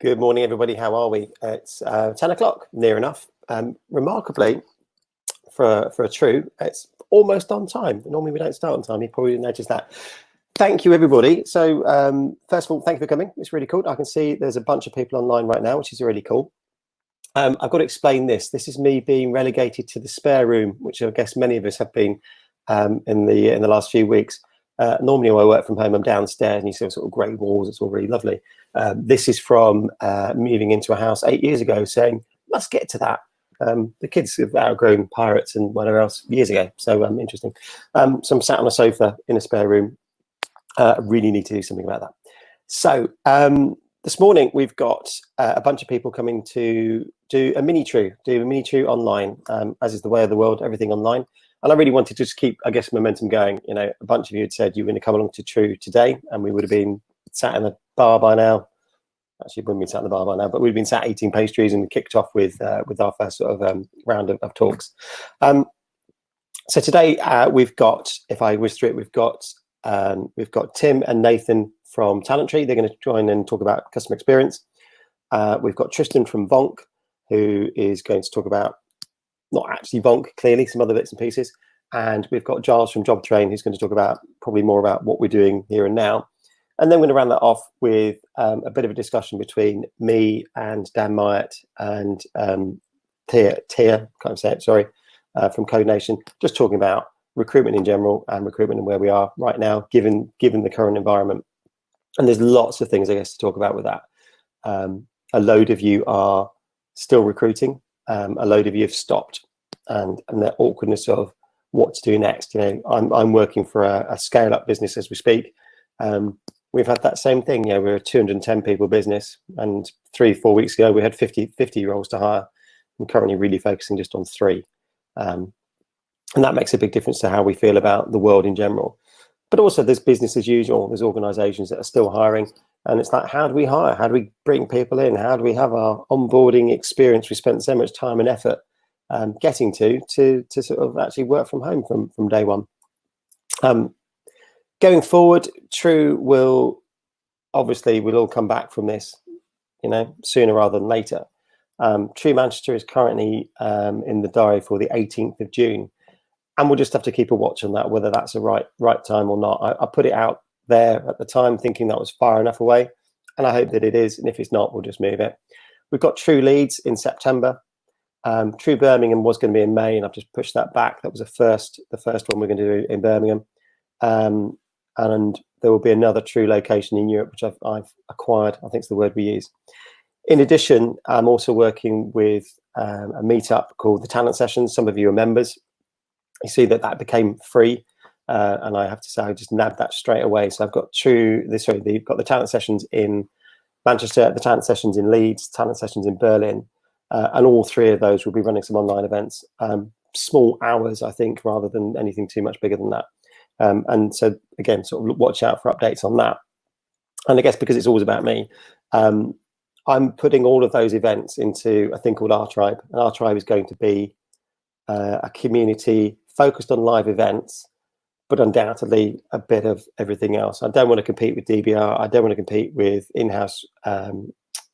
Good morning, everybody. How are we? It's 10 o'clock, near enough. Remarkably, for a true, it's almost on time. Normally we don't start on time. You probably didn't notice that. Thank you, everybody. So first of all, thank you for coming. It's really cool. I can see there's a bunch of people online right now, which is really cool. I've got to explain this. This is me being relegated to the spare room, which I guess many of us have been in the last few weeks. Normally when I work from home, I'm downstairs and you see sort of grey walls. It's all really lovely. This is from moving into a house 8 years ago, saying, let's get to that. The kids have outgrown pirates and whatever else years ago. So interesting. So I'm sat on a sofa in a spare room. I really need to do something about that. So this morning we've got a bunch of people coming to do a mini true online, as is the way of the world, everything online. And I really wanted to just keep, I guess, momentum going. You know, a bunch of you had said you were going to come along to True today, and we would have been sat in the bar by now. Actually, we wouldn't be sat in the bar by now, but we'd been sat eating pastries and kicked off with our first sort of round of talks. So today we've got, if I whiz through it, we've got Tim and Nathan from Talentry. They're going to join and talk about customer experience. We've got Tristan from VONQ, who is going to talk about not actually VONQ, clearly, some other bits and pieces. And we've got Giles from Jobtrain, who's going to talk about probably more about what we're doing here and now. And then we're going to round that off with a bit of a discussion between me and Dan Myatt and Thea, can't say it, sorry, from Code Nation, just talking about recruitment in general and recruitment and where we are right now, given the current environment. And there's lots of things, I guess, to talk about with that. A load of you are still recruiting. A load of you have stopped, and the awkwardness of what to do next. You know, I'm working for a scale-up business as we speak. We've had that same thing. You know, we're a 210 people business, and 3-4 weeks ago we had 50 roles to hire. I'm currently really focusing just on 3, and that makes a big difference to how we feel about the world in general. But also, there's business as usual. There's organisations that are still hiring. And it's like, how do we hire? How do we bring people in? How do we have our onboarding experience we spent so much time and effort getting to sort of actually work from home from day one? Going forward, True will obviously, we'll all come back from this, you know, sooner rather than later. True Manchester is currently in the diary for the 18th of June. And we'll just have to keep a watch on that, whether that's the right time or not. I put it out there at the time thinking that was far enough away, and I hope that it is, and if it's not, we'll just move it. We've got True Leeds in September. True Birmingham was going to be in May, and I've just pushed that back. That was the first one we're going to do in Birmingham, and there will be another True location in Europe, which I've acquired. I think it's the word we use. In addition, I'm also working with a meetup called the Talent Sessions. Some of you are members. You see that became free. And I have to say, I just nabbed that straight away. So I've got they've got the Talent Sessions in Manchester, the Talent Sessions in Leeds, Talent Sessions in Berlin, and all 3 of those will be running some online events, small hours, I think, rather than anything too much bigger than that. And so again, sort of watch out for updates on that. And I guess because it's always about me, I'm putting all of those events into a thing called Our Tribe, and Our Tribe is going to be a community focused on live events, but undoubtedly a bit of everything else. I don't want to compete with DBR. I don't want to compete with in-house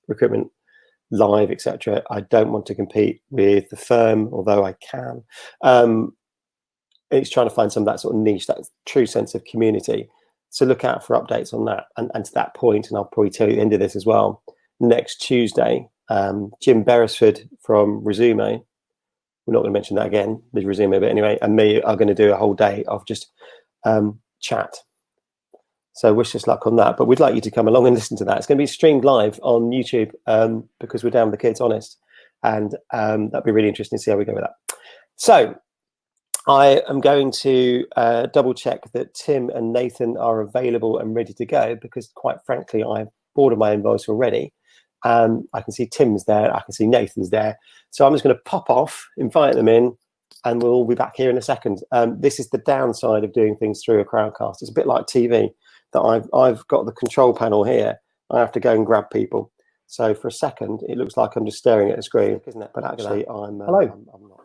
recruitment live, etc. I don't want to compete with the firm, although I can. It's trying to find some of that sort of niche, that true sense of community. So look out for updates on that. And to that point, and I'll probably tell you at the end of this as well, next Tuesday, Jim Beresford from Resume, we're not going to mention that again, the Resume, but anyway, and me are going to do a whole day of just chat. So wish us luck on that. But we'd like you to come along and listen to that. It's going to be streamed live on YouTube because we're down with the kids, honest. And that'd be really interesting to see how we go with that. So I am going to double check that Tim and Nathan are available and ready to go, because quite frankly, I've ordered my invoice already. I can see Tim's there, I can see Nathan's there. So I'm just going to pop off, invite them in, and we'll be back here in a second. This is the downside of doing things through a crowdcast. It's a bit like TV, that I've got the control panel here. I have to go and grab people. So for a second, it looks like I'm just staring at a screen, isn't it? But actually, I'm hello. I'm not.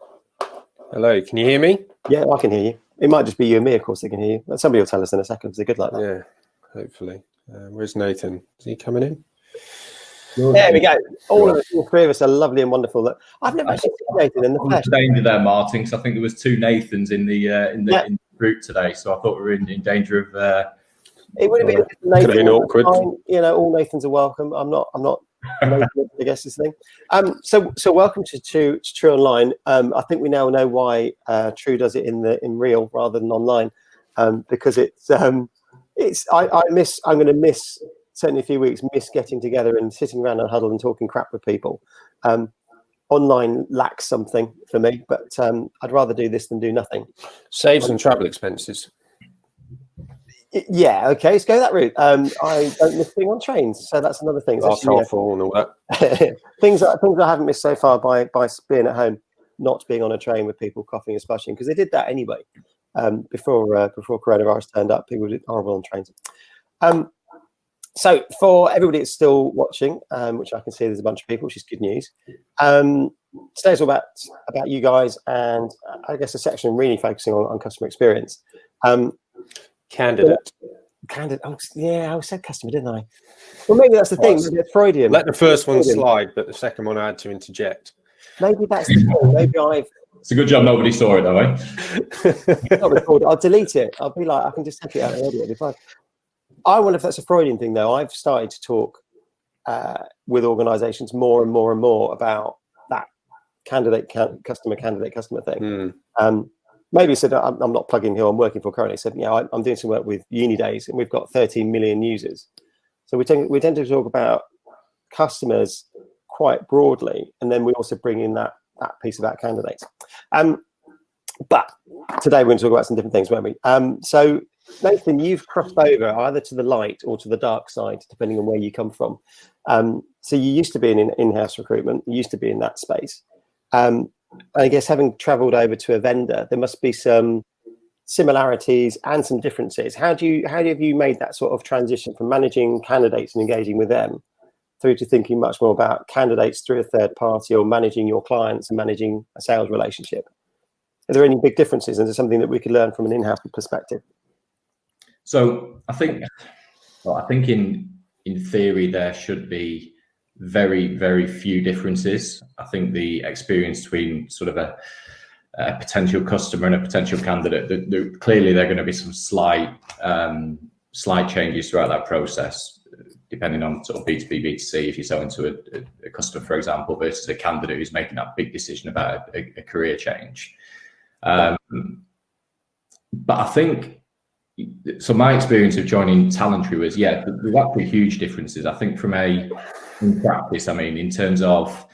Hello, can you hear me? Yeah, I can hear you. It might just be you and me, of course, they can hear you. Somebody will tell us in a second, because they're good like that. Yeah, hopefully. Where's Nathan? Is he coming in? There we go. All three of us are lovely and wonderful. I've never actually seen Nathan in the flesh. Danger there, Martin, because I think there was 2 Nathans in the group today, so I thought we were in danger of. It would have been Nathan. Could have been awkward. Fine. All Nathans are welcome. I'm not. Nathan, I guess this thing. So welcome to True Online. I think we now know why True does it in real rather than online, because I'm going to miss. Certainly a few weeks, miss getting together and sitting around and huddle and talking crap with people. Online lacks something for me, but I'd rather do this than do nothing. Saves some travel expenses. Yeah, okay, let's go that route. I don't miss being on trains, so that's another thing. And all that. things I haven't missed so far by being at home, not being on a train with people coughing and splashing, because they did that anyway before coronavirus turned up. People did horrible on trains. So for everybody that's still watching, which I can see there's a bunch of people, which is good news. Today's all about you guys, and I guess a section really focusing on customer experience. Candidate. Oh, yeah, I said customer, didn't I? Well, maybe that's the thing. Maybe it's Freudian. Let the first one slide, but the second one I had to interject. Maybe that's the thing. Maybe It's a good job nobody saw it, though, eh? Not recorded. I'll delete it. I'll be like, I can just take it out of the audio. I wonder if that's a Freudian thing, though. I've started to talk with organisations more and more and more about that customer thing. Maybe said I'm not plugging who I'm working for currently. Said, I'm doing some work with Uni Days, and we've got 13 million users. So we tend to talk about customers quite broadly, and then we also bring in that piece about candidates. But today we're going to talk about some different things, won't we? So Nathan, you've crossed over either to the light or to the dark side, depending on where you come from. So you used to be in in-house recruitment. You used to be in that space. I guess having travelled over to a vendor, there must be some similarities and some differences. How have you made that sort of transition from managing candidates and engaging with them through to thinking much more about candidates through a third party, or managing your clients and managing a sales relationship? Are there any big differences? And is there something that we could learn from an in-house perspective? So I think in theory there should be very, very few differences. I think the experience between sort of a potential customer and a potential candidate, clearly there are going to be some slight changes throughout that process, depending on sort of B2B, B2C. If you're selling to a customer, for example, versus a candidate who's making that big decision about a career change. But I think, so my experience of joining Talentry was, there's actually huge differences. I think in practice, in terms of,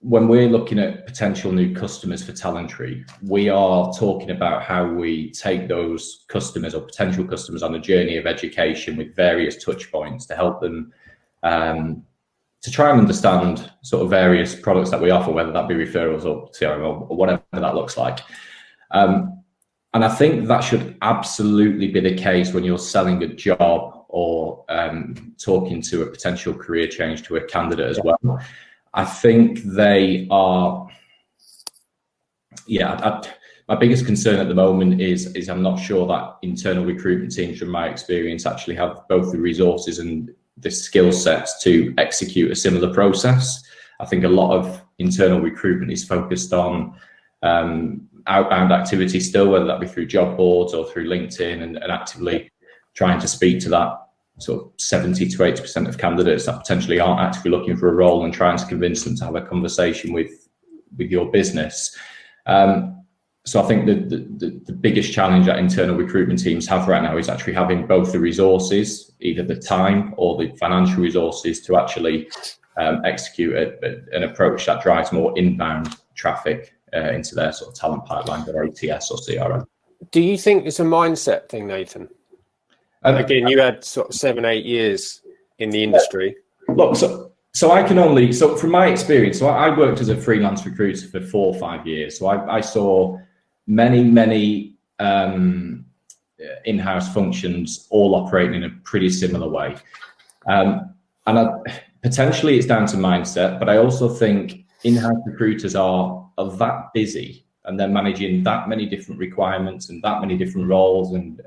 when we're looking at potential new customers for Talentry, we are talking about how we take those customers or potential customers on a journey of education with various touch points to help them to try and understand sort of various products that we offer, whether that be referrals or CRM or whatever that looks like. And I think that should absolutely be the case when you're selling a job or talking to a potential career change to a candidate as well. I think they are, my biggest concern at the moment is I'm not sure that internal recruitment teams, from my experience, actually have both the resources and the skill sets to execute a similar process. I think a lot of internal recruitment is focused on outbound activity still, whether that be through job boards or through LinkedIn, and actively trying to speak to that sort of 70 to 80% of candidates that potentially aren't actively looking for a role and trying to convince them to have a conversation with your business. So I think the biggest challenge that internal recruitment teams have right now is actually having both the resources, either the time or the financial resources, to actually execute an approach that drives more inbound traffic into their sort of talent pipeline, their ATS or CRM. Do you think it's a mindset thing, Nathan? Again, you had sort of 7-8 years in the industry. Look, so I can only, so from my experience, so I worked as a freelance recruiter for 4 or 5 years. So I saw many in-house functions all operating in a pretty similar way. Potentially it's down to mindset, but I also think in-house recruiters are that busy, and they're managing that many different requirements and that many different roles and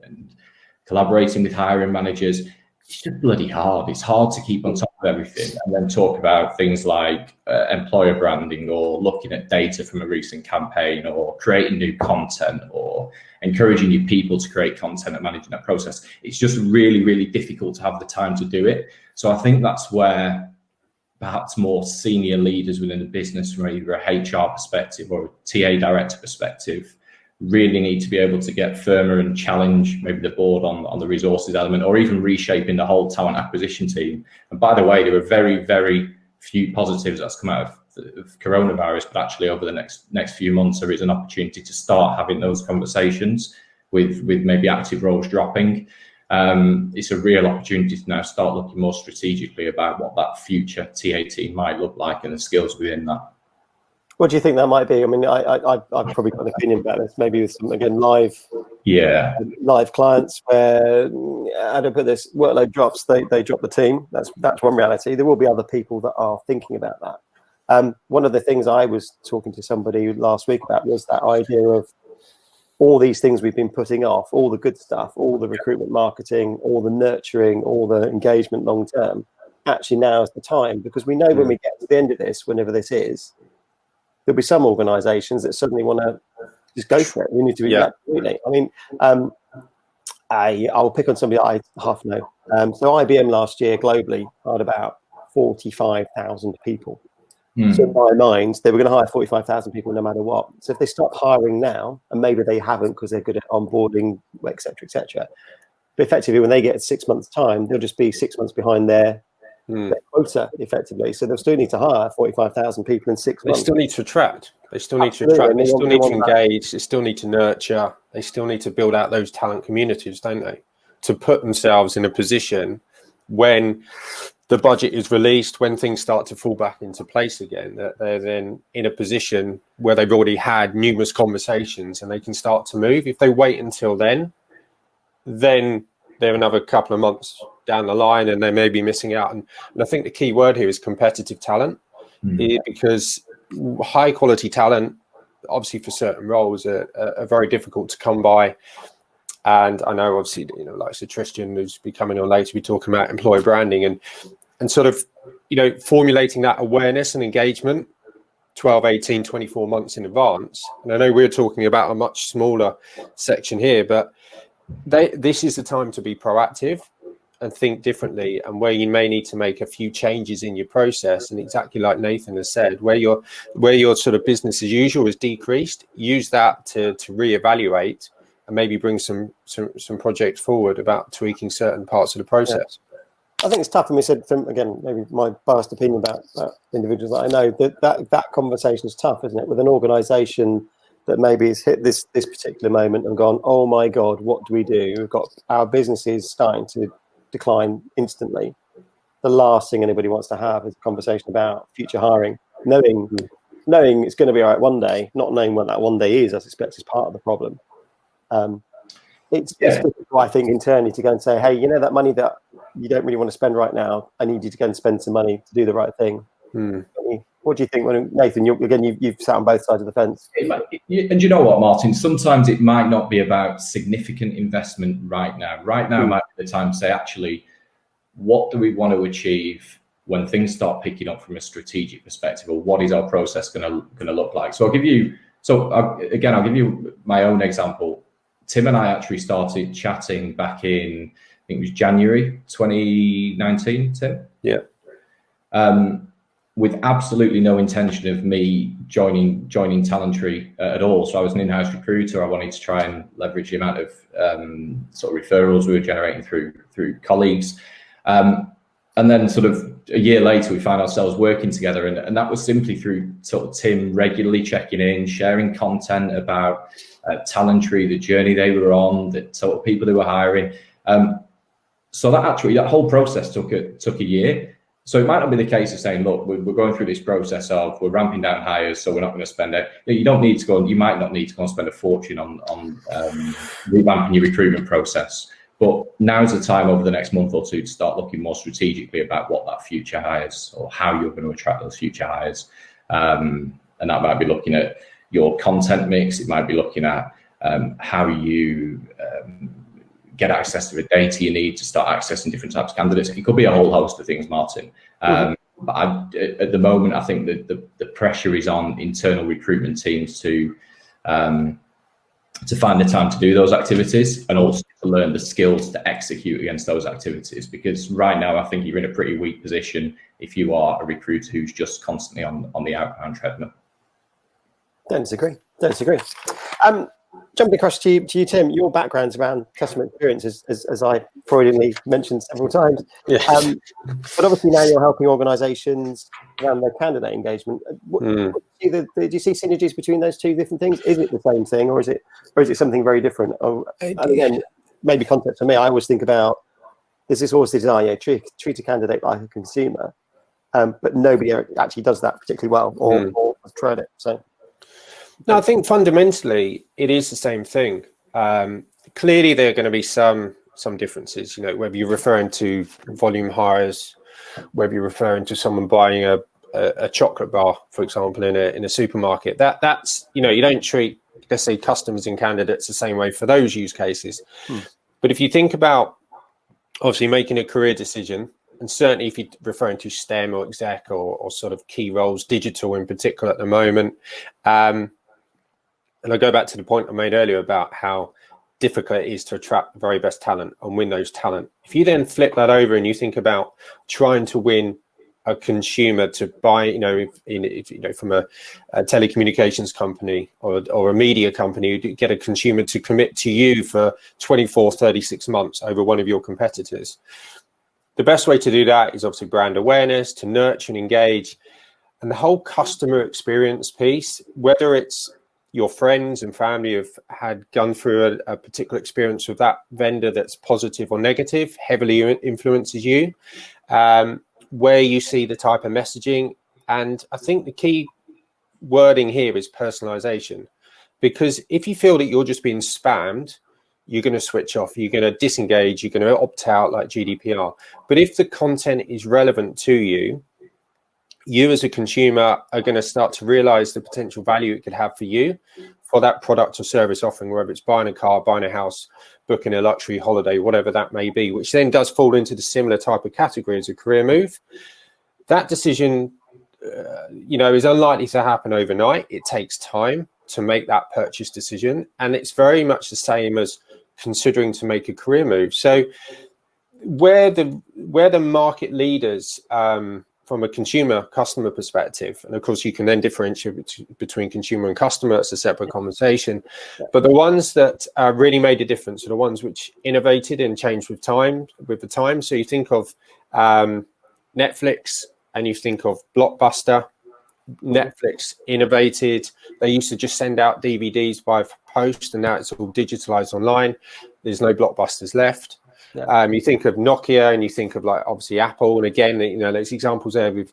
collaborating with hiring managers. It's just bloody hard. It's hard to keep on top of everything, and then talk about things like employer branding, or looking at data from a recent campaign, or creating new content, or encouraging your people to create content and managing that process. It's just really, really difficult to have the time to do it. So I think that's where perhaps more senior leaders within the business, from either a HR perspective or a TA director perspective, really need to be able to get firmer and challenge maybe the board on the resources element, or even reshaping the whole talent acquisition team. And by the way, there are very, very few positives that's come out of coronavirus, but actually over the next few months, there is an opportunity to start having those conversations with maybe active roles dropping. It's a real opportunity to now start looking more strategically about what that future TA team might look like and the skills within that. What do you think that might be? I mean, I've probably got an opinion about this. Maybe with some, again, live clients where, how to put this, workload drops, they drop the team. That's one reality. There will be other people that are thinking about that. One of the things I was talking to somebody last week about was that idea of all these things we've been putting off, all the good stuff, all the recruitment marketing, all the nurturing, all the engagement long term. Actually, now is the time, because we know when we get to the end of this, whenever this is, there'll be some organisations that suddenly want to just go for it. We need to be absolutely. I mean, I'll pick on somebody I half know. So IBM last year globally hired about 45,000 people. So in my mind, they were going to hire 45,000 people no matter what. So if they stop hiring now, and maybe they haven't because they're good at onboarding, et cetera, but effectively when they get 6 months' time, they'll just be 6 months behind their quota, effectively. So they'll still need to hire 45,000 people in 6 months. They still need to attract. They still need to attract. They still need to engage. They still need to nurture. They still need to build out those talent communities, don't they? To put themselves in a position when the budget is released, when things start to fall back into place again, that they're then in a position where they've already had numerous conversations and they can start to move. If they wait until then they're another couple of months down the line and they may be missing out. And I think the key word here is competitive talent, because high quality talent, obviously for certain roles, are very difficult to come by. And I know, obviously, like Sir Tristan, who's be coming on later, be talking about employer branding and sort of, formulating that awareness and engagement 12, 18, 24 months in advance. And I know we're talking about a much smaller section here, but this is the time to be proactive and think differently, and where you may need to make a few changes in your process. And exactly like Nathan has said, where your sort of business as usual is decreased, use that to reevaluate and maybe bring some projects forward about tweaking certain parts of the process. I think it's tough, and we said, again, maybe my biased opinion about individuals that I know, that conversation is tough, isn't it? With an organisation that maybe has hit this particular moment and gone, oh my God, what do we do? We've got our businesses starting to decline instantly. The last thing anybody wants to have is a conversation about future hiring, knowing it's going to be all right one day, not knowing what that one day is, I suspect, is part of the problem. It's difficult, I think, internally to go and say, hey, that money that you don't really want to spend right now, I need you to go and spend some money to do the right thing. What do you think, Nathan? You've sat on both sides of the fence. And you know what, Martin? Sometimes it might not be about significant investment right now. Right now might be the time to say, actually, what do we want to achieve when things start picking up from a strategic perspective, or what is our process going to look like? So I'll give you my own example. Tim and I actually started chatting back in, I think it was January 2019, Tim? Yeah. With absolutely no intention of me joining Talentry at all. So I was an in-house recruiter. I wanted to try and leverage the amount of sort of referrals we were generating through colleagues. And then sort of a year later, we found ourselves working together. And that was simply through sort of Tim regularly checking in, sharing content about Talentry, the journey they were on, the sort of people they were hiring. So that whole process took a year. So it might not be the case of saying, look, we're going through this process of we're ramping down hires, so we're not going to spend it. You don't need to go. You might not need to go and spend a fortune on revamping your recruitment process. But now's the time over the next month or two to start looking more strategically about what that future hires, or how you're going to attract those future hires. And that might be looking at your content mix. It might be looking at how you get access to the data you need to start accessing different types of candidates. It could be a whole host of things, Martin. But at the moment, I think that the pressure is on internal recruitment teams to find the time to do those activities, and also to learn the skills to execute against those activities. Because right now, I think you're in a pretty weak position if you are a recruiter who's just constantly on the outbound treadmill. Don't disagree. Jumping across to you, Tim, your background's around customer experience, as I freudianly mentioned several times. Yeah. But obviously now you're helping organisations around their candidate engagement. Do you see synergies between those two different things? Is it the same thing, or is it something very different? And again, maybe context for me, I always think about there's always the desire, treat a candidate like a consumer, but nobody actually does that particularly well or has tried it. So. No, I think fundamentally it is the same thing. Clearly, there are going to be some differences. Whether you're referring to volume hires, whether you're referring to someone buying a chocolate bar, for example, in a supermarket. That's you don't treat, let's say, customers and candidates the same way for those use cases. But if you think about obviously making a career decision, and certainly if you're referring to STEM or exec or sort of key roles, digital in particular at the moment. And I go back to the point I made earlier about how difficult it is to attract the very best talent and win those talent. If you then flip that over and you think about trying to win a consumer to buy, from a telecommunications company or a media company, you get a consumer to commit to you for 24, 36 months over one of your competitors. The best way to do that is obviously brand awareness, to nurture and engage. And the whole customer experience piece, whether it's your friends and family have had gone through a particular experience with that vendor that's positive or negative, heavily influences you, where you see the type of messaging. And I think the key wording here is personalization, because if you feel that you're just being spammed, you're going to switch off, you're going to disengage, you're going to opt out like GDPR. But if the content is relevant to you, you as a consumer are going to start to realize the potential value it could have for you for that product or service offering, whether it's buying a car, buying a house, booking a luxury holiday, whatever that may be, which then does fall into the similar type of category as a career move. That decision, is unlikely to happen overnight. It takes time to make that purchase decision. And it's very much the same as considering to make a career move. So where the market leaders, from a customer perspective, and of course you can then differentiate between consumer and customer, it's a separate conversation, but the ones that really made a difference are the ones which innovated and changed with the time. So you think of Netflix and you think of Blockbuster. Netflix innovated. They used to just send out DVDs by post, and now it's all digitalized online. There's no Blockbusters left. You think of Nokia, and you think of obviously Apple, and again, there's examples there with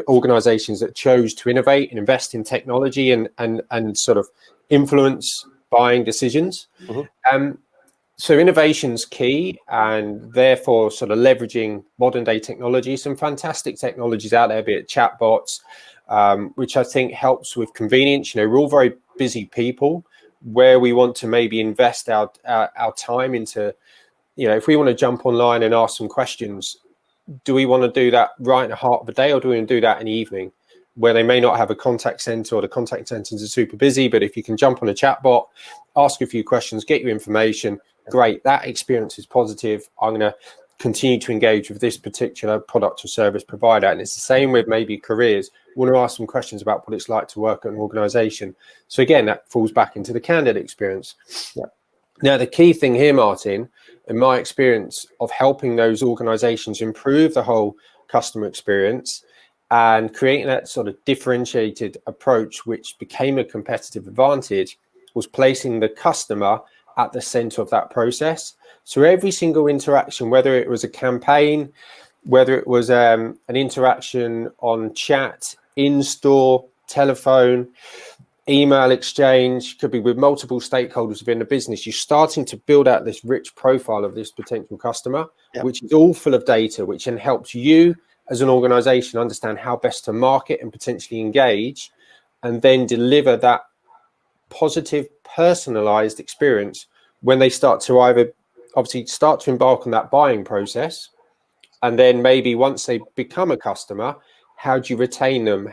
organizations that chose to innovate and invest in technology and sort of influence buying decisions. So innovation's key, and therefore sort of leveraging modern day technology. Some fantastic technologies out there, be it chatbots, which I think helps with convenience. We're all very busy people, where we want to maybe invest our time into. If we want to jump online and ask some questions, do we want to do that right in the heart of the day, or do we want to do that in the evening, where they may not have a contact center or the contact centers are super busy? But if you can jump on a chat bot, ask a few questions, get your information, great. That experience is positive. I'm going to continue to engage with this particular product or service provider. And it's the same with maybe careers. We want to ask some questions about what it's like to work at an organization. So again, that falls back into the candidate experience. Now, the key thing here, Martin, in my experience of helping those organizations improve the whole customer experience and creating that sort of differentiated approach, which became a competitive advantage, was placing the customer at the center of that process. So every single interaction, whether it was a campaign, whether it was an interaction on chat, in-store, telephone, email exchange, could be with multiple stakeholders within the business, you're starting to build out this rich profile of this potential customer, which is all full of data, which then helps you as an organization understand how best to market and potentially engage, and then deliver that positive, personalized experience when they start to either obviously start to embark on that buying process. And then maybe once they become a customer, how do you retain them?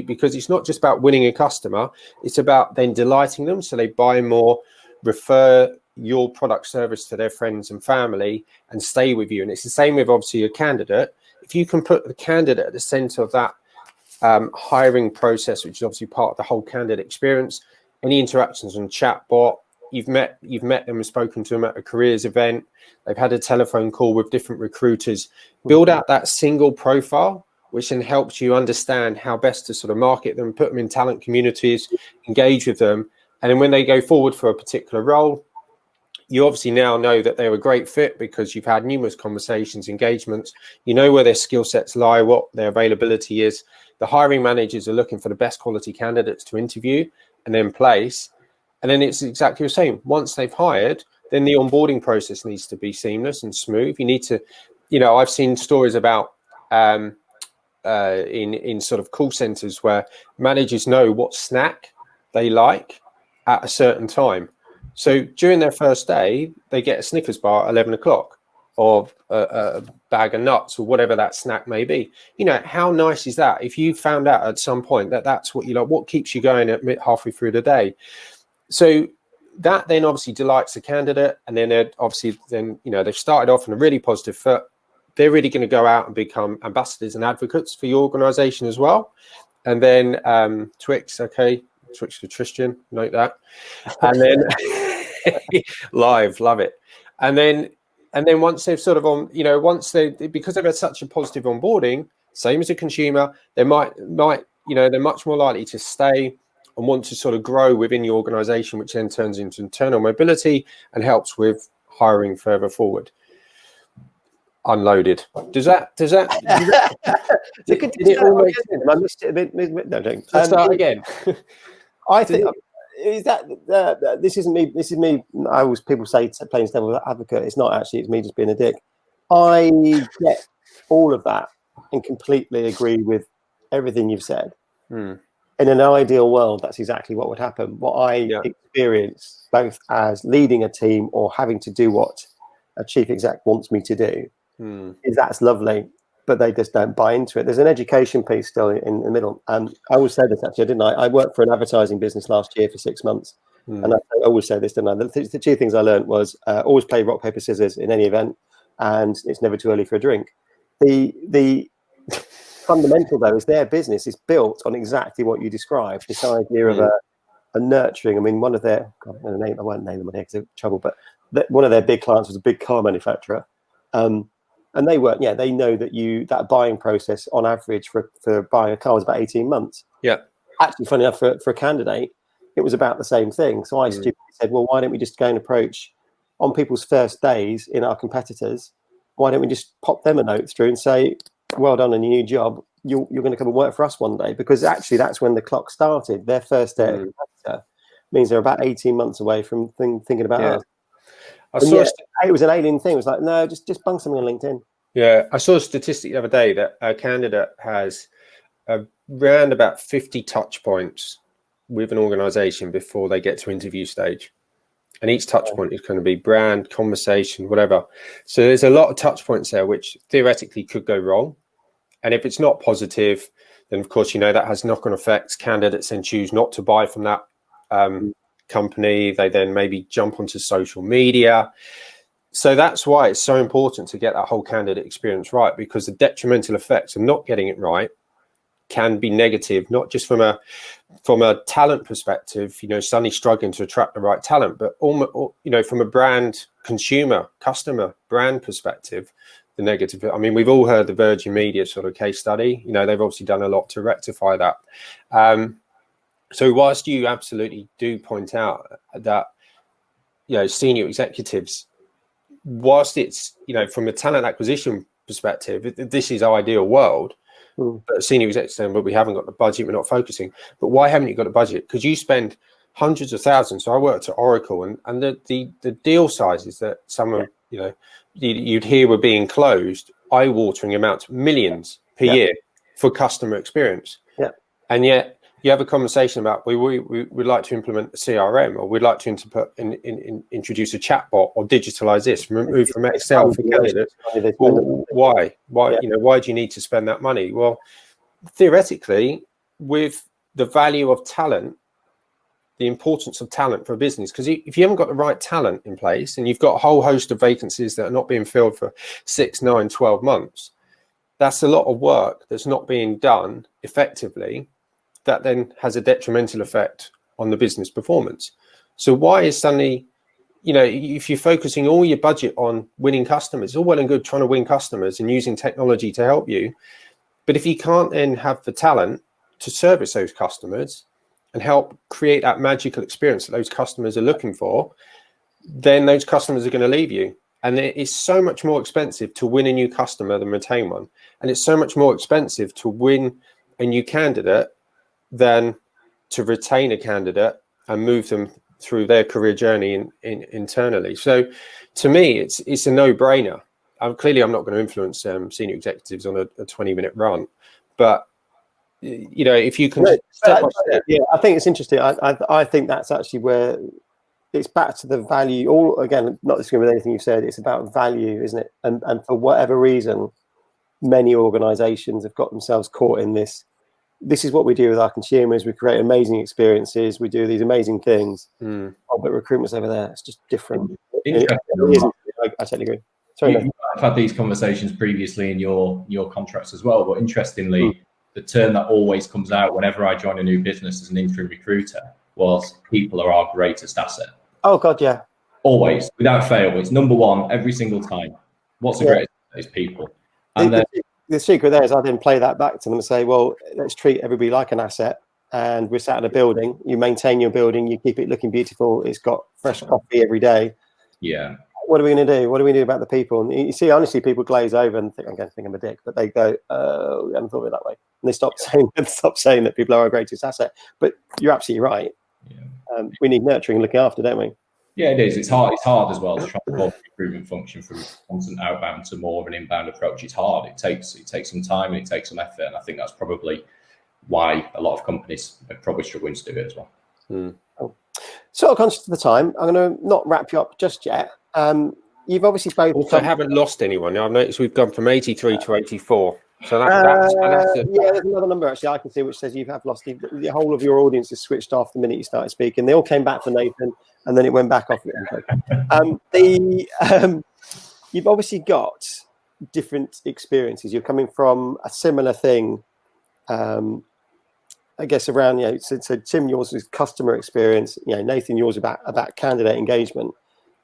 Because it's not just about winning a customer, it's about then delighting them. So they buy more, refer your product service to their friends and family and stay with you. And it's the same with obviously a candidate. If you can put the candidate at the center of that hiring process, which is obviously part of the whole candidate experience, any interactions on chatbot, you've met them and spoken to them at a careers event, they've had a telephone call with different recruiters, build out that single profile, which then helps you understand how best to sort of market them, put them in talent communities, engage with them. And then when they go forward for a particular role, you obviously now know that they're a great fit because you've had numerous conversations, engagements, you know where their skill sets lie, what their availability is. The hiring managers are looking for the best quality candidates to interview and then place. And then it's exactly the same. Once they've hired, then the onboarding process needs to be seamless and smooth. You need to, I've seen stories about in sort of call centers where managers know what snack they like at a certain time. So during their first day, they get a Snickers bar at 11 o'clock or a bag of nuts or whatever that snack may be. How nice is that? If you found out at some point that that's what you like, what keeps you going at halfway through the day? So that then obviously delights the candidate. And then they've started off on a really positive foot. They're really going to go out and become ambassadors and advocates for your organization as well. And then Twix to Tristan, note that. And then live, love it. And then once they've sort of because they've had such a positive onboarding, same as a consumer, they might they're much more likely to stay and want to sort of grow within your organization, which then turns into internal mobility and helps with hiring further forward. Unloaded. Does that did it all make sense? I missed it a bit. No, don't. Start again. I think is that this isn't me. This is me. People say playing devil's advocate. It's not actually. It's me just being a dick. I get all of that and completely agree with everything you've said. In an ideal world, that's exactly what would happen. What I experience, both as leading a team or having to do what a chief exec wants me to do, is that's lovely, but they just don't buy into it. There's an education piece still in the middle. I always say this, actually, didn't I? I worked for an advertising business last year for 6 months. And I always say this, didn't I? The two things I learned was always play rock, paper, scissors in any event, and it's never too early for a drink. The fundamental, though, is their business is built on exactly what you described, this idea of a nurturing. I mean, one of their, I won't name them on here because they're trouble, but one of their big clients was a big car manufacturer. And they know that that buying process on average for buying a car was about 18 months. Yeah. Actually, funny enough, for a candidate, it was about the same thing. So I stupidly said, well, why don't we just go and approach on people's first days in our competitors? Why don't we just pop them a note through and say, well done on your new job. You're going to come and work for us one day, because actually that's when the clock started. Their first day at a competitor means they're about 18 months away from thinking about us. It was an alien thing. It was like, no, just bung something on LinkedIn. Yeah, I saw a statistic the other day that a candidate has around about 50 touch points with an organization before they get to interview stage. And each touch point is going to be brand, conversation, whatever. So there's a lot of touch points there, which theoretically could go wrong. And if it's not positive, then of course, that has knock-on effects. Candidates then choose not to buy from that company. They then maybe jump onto social media. So that's why it's so important to get that whole candidate experience right, because the detrimental effects of not getting it right can be negative, not just from a talent perspective, suddenly struggling to attract the right talent, but from a brand, consumer, customer, brand perspective, the negative. I mean, we've all heard the Virgin Media sort of case study. They've obviously done a lot to rectify that. So whilst you absolutely do point out that, senior executives, whilst it's, from a talent acquisition perspective, this is our ideal world. But senior executives saying, but we haven't got the budget, we're not focusing. But why haven't you got the budget? Because you spend hundreds of thousands. So I worked at Oracle, and the deal sizes that someone, you'd hear were being closed, eye-watering amounts, millions per year for customer experience. Yeah. And yet you have a conversation about we'd like to implement a CRM, or we'd like to introduce a chatbot, or digitalize this, move from Excel for candidates. Well, why? Yeah. Why do you need to spend that money? Well, theoretically, with the value of talent, the importance of talent for a business, because if you haven't got the right talent in place and you've got a whole host of vacancies that are not being filled for 6, 9, 12 months, that's a lot of work that's not being done effectively, that then has a detrimental effect on the business performance. So why is suddenly, if you're focusing all your budget on winning customers, it's all well and good trying to win customers and using technology to help you, but if you can't then have the talent to service those customers and help create that magical experience that those customers are looking for, then those customers are going to leave you. And it is so much more expensive to win a new customer than retain one. And it's so much more expensive to win a new candidate than to retain a candidate and move them through their career journey internally. So to me, it's a no-brainer. Clearly, I'm not going to influence senior executives on a 20-minute run, but if you can step by step. Yeah, I think it's interesting. I think that's actually where it's back to the value. All again, not disagreeing with anything you've said. It's about value, isn't it? And for whatever reason, many organisations have got themselves caught in this. This is what we do with our consumers. We create amazing experiences. We do these amazing things. Oh, but recruitment's over there. It's just different. I totally agree. Sorry, I've had these conversations previously in your contracts as well. But interestingly, the term that always comes out whenever I join a new business as an interim recruiter was people are our greatest asset. Oh God, yeah. Always, without fail. It's number one every single time. What's the greatest asset is people. And the secret there is I then play that back to them and say, well, let's treat everybody like an asset. And we're sat in a building. You maintain your building. You keep it looking beautiful. It's got fresh coffee every day. Yeah. What are we going to do? What do we do about the people? And you see, honestly, people glaze over and think I'm a dick, but they go, oh, we haven't thought of it that way. And they stop saying that people are our greatest asset. But you're absolutely right. Yeah. We need nurturing and looking after, don't we? Yeah, it is. It's hard. It's hard as well to transform the recruitment function from constant outbound to more of an inbound approach. It's hard. It takes some time and it takes some effort. And I think that's probably why a lot of companies are probably struggling to do it as well. Oh. Sort of conscious of the time, I'm going to not wrap you up just yet. You've obviously both. Also, haven't lost anyone. I've noticed we've gone from 83 to 84. So that's there's another number actually I can see which says you have lost the whole of your audience is switched off the minute you started speaking. They all came back for Nathan, and then it went back off again. You've obviously got different experiences. You're coming from a similar thing, I guess around So Tim, yours is customer experience. Nathan, yours about candidate engagement.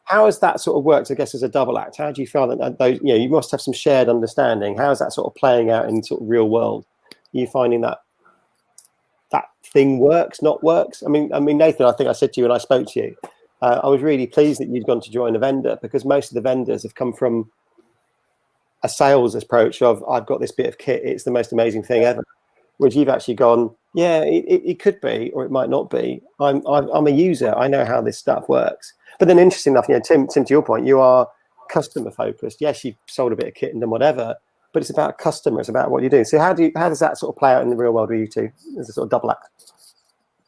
How has that sort of worked, I guess, as a double act? How do you feel that those, you must have some shared understanding. How is that sort of playing out in sort of real world? Are you finding that thing works, not works? I mean, Nathan, I think I said to you when I spoke to you, I was really pleased that you'd gone to join a vendor, because most of the vendors have come from a sales approach of, I've got this bit of kit, it's the most amazing thing ever. Whereas you've actually gone, it could be, or it might not be. I'm a user. I know how this stuff works. But then, interesting enough, Tim, to your point, you are customer focused. Yes, you've sold a bit of kit and done whatever, but it's about customers, it's about what you do. So how does that sort of play out in the real world with you two as a sort of double act?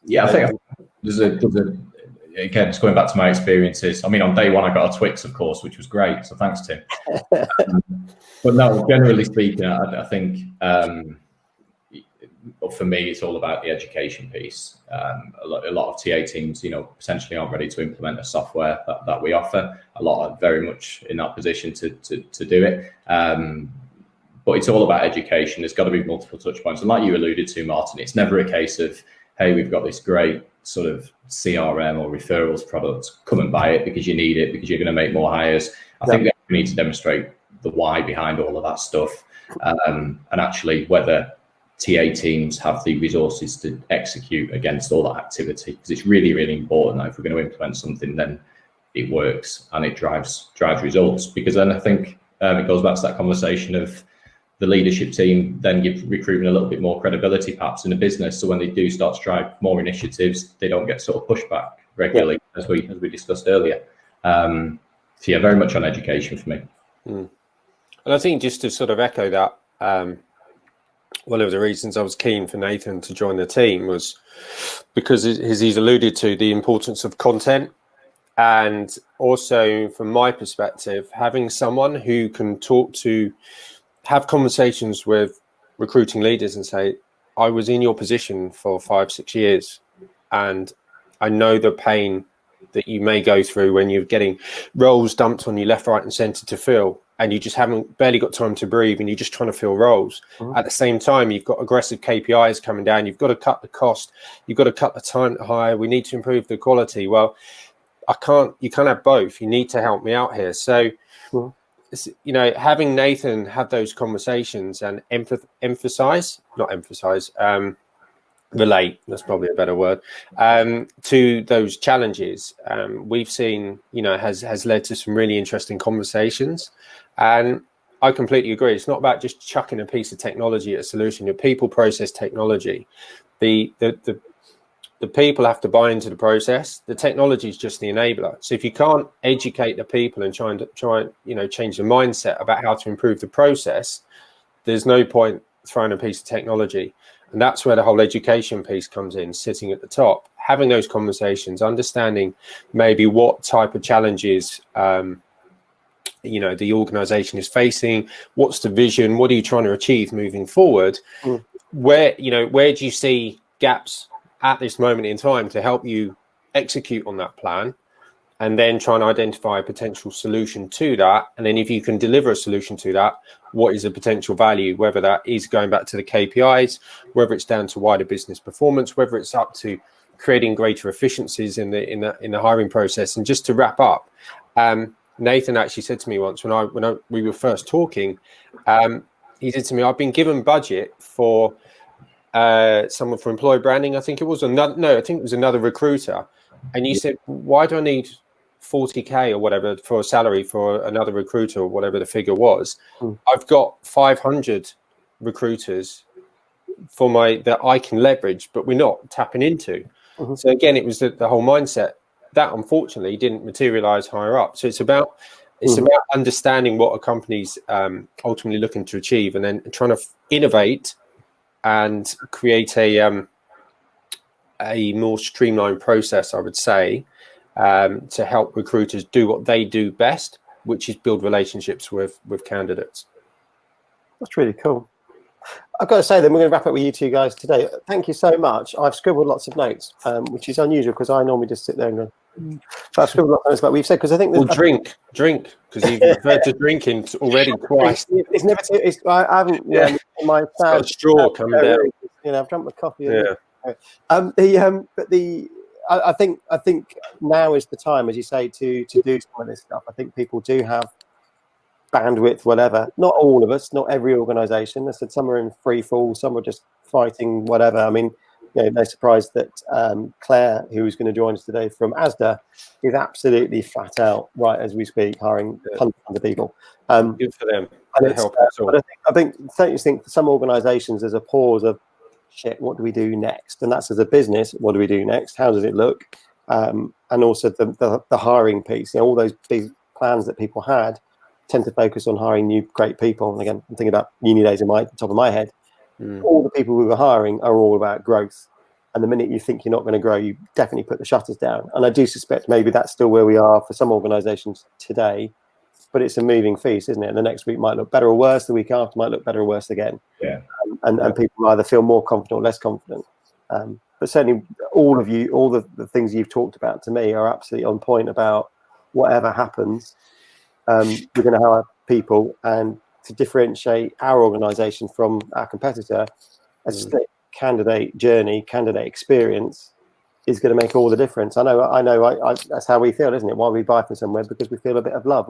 Yeah, I think there's again, just going back to my experiences. I mean, on day one, I got a Twix, of course, which was great. So thanks, Tim. But no, generally speaking, I think for me, it's all about the education piece. A lot of TA teams, potentially aren't ready to implement a software that we offer. A lot are very much in that position to do it. But it's all about education. There's got to be multiple touch points. And like you alluded to, Martin, it's never a case of, hey, we've got this great sort of CRM or referrals product, come and buy it because you need it, because you're going to make more hires. I think that we need to demonstrate the why behind all of that stuff, and actually whether TA teams have the resources to execute against all that activity, because it's really, really important that if we're going to implement something, then it works and it drives results. Because then I think it goes back to that conversation of the leadership team then give recruitment a little bit more credibility perhaps in the business. So when they do start to drive more initiatives, they don't get sort of pushback regularly, as we discussed earlier. So yeah, very much on education for me. And I think just to sort of echo that, one of the reasons I was keen for Nathan to join the team was because, as he's alluded to, the importance of content. And also, from my perspective, having someone who can have conversations with recruiting leaders and say, I was in your position for 5-6 years, and I know the pain that you may go through when you're getting roles dumped on you left, right, and centre to fill, and you just haven't barely got time to breathe, and you're just trying to fill roles. At the same time, you've got aggressive KPIs coming down. You've got to cut the cost. You've got to cut the time to hire. We need to improve the quality. Well, you can't have both. You need to help me out here. So, having Nathan have those conversations and relate, that's probably a better word, to those challenges, we've seen, has led to some really interesting conversations. And I completely agree. It's not about just chucking a piece of technology at a solution. Your people, process, technology. The people have to buy into the process. The technology is just the enabler. So if you can't educate the people and try and change the mindset about how to improve the process, there's no point throwing a piece of technology. And that's where the whole education piece comes in, sitting at the top, having those conversations, understanding maybe what type of challenges the organization is facing, what's the vision, what are you trying to achieve moving forward, where do you see gaps at this moment in time to help you execute on that plan, and then try and identify a potential solution to that. And then if you can deliver a solution to that, what is the potential value, whether that is going back to the KPIs, whether it's down to wider business performance, whether it's up to creating greater efficiencies in the hiring process. And just to wrap up, Nathan actually said to me once when we were first talking, he said to me, I've been given budget for someone for employee branding. I think it was another recruiter. And you said, why do I need 40K or whatever for a salary for another recruiter or whatever the figure was? I've got 500 recruiters that I can leverage, but we're not tapping into. So again, it was the whole mindset that unfortunately didn't materialize higher up. So it's about understanding what a company's ultimately looking to achieve, and then trying to innovate and create a more streamlined process, I would say, to help recruiters do what they do best, which is build relationships with candidates. That's really cool. I've got to say, then we're going to wrap up with you two guys today. Thank you so much. I've scribbled lots of notes, which is unusual because I normally just sit there and go. But I've scribbled lots of notes about what we've said, because I think. Well, drink, because you've referred to drinking already twice. It's never. I haven't. Yeah. My got a straw coming down. I've drunk my coffee. Yeah. I think now is the time, as you say, to do some of this stuff. I think people do have bandwidth, whatever. Not all of us, not every organisation. I said some are in free fall, some are just fighting, whatever. I mean, no surprise that Claire, who is going to join us today from ASDA, is absolutely flat out right as we speak, hiring hundreds of people. Good for them. But I think for some organisations, there's a pause of, shit, what do we do next? And that's, as a business, what do we do next? How does it look? And also the hiring piece. All those big plans that people had tend to focus on hiring new great people. And again, I'm thinking about uni days in my top of my head. All the people we were hiring are all about growth. And the minute you think you're not going to grow, you definitely put the shutters down. And I do suspect maybe that's still where we are for some organisations today. But it's a moving feast, isn't it? And the next week might look better or worse. The week after might look better or worse again. Yeah. And people either feel more confident or less confident. But certainly all the things you've talked about to me are absolutely on point about whatever happens, we're going to hire people, and to differentiate our organisation from our competitor, a slick candidate journey, candidate experience is going to make all the difference. I know. That's how we feel, isn't it? Why we buy from somewhere, because we feel a bit of love.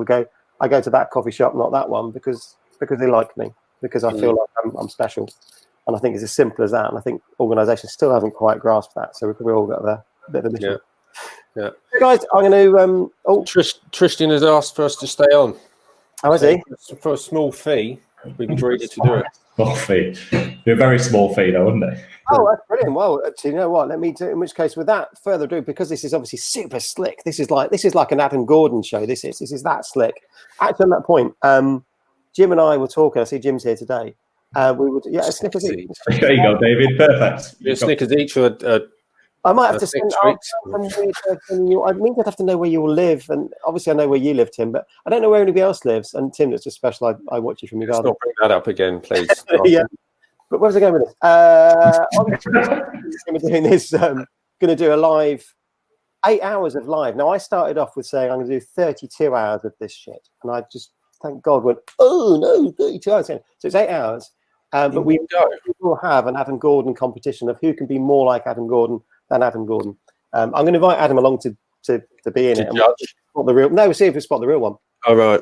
I go to that coffee shop, not that one, because they like me, because I feel like I'm special. And I think it's as simple as that. And I think organisations still haven't quite grasped that. So we've all got a bit of a mission. Yeah. So guys, I'm going to. Tristan has asked for us to stay on. Oh, is he? For a small fee, we've agreed to do it. Small fee. Be a very small fee, though, wouldn't it? Oh, that's brilliant. Well, you know what? Let me do. In which case, without further ado, because this is obviously super slick. This is like an Adam Gordon show. This is that slick. Actually, on that point, Jim and I were talking. I see Jim's here today. we would, a Snickers each. There you go, David. Perfect. Snickers each or I might have to six send weeks. I mean, I'd have to know where you all live, and obviously I know where you live, Tim, but I don't know where anybody else lives. And Tim, that's just special. I watch you from your Let's garden. not bring that up again, please. Yeah, but where was I going with this? We're doing this. Going to do a live 8 hours of live. Now I started off with saying I'm going to do 32 hours of this shit, and I just thank God went, oh no, 32 hours. So it's 8 hours. But we will have an Adam Gordon competition of who can be more like Adam Gordon than Adam Gordon. I'm going to invite Adam along to be in it. And spot the real. No, we'll see if we spot the real one. All right.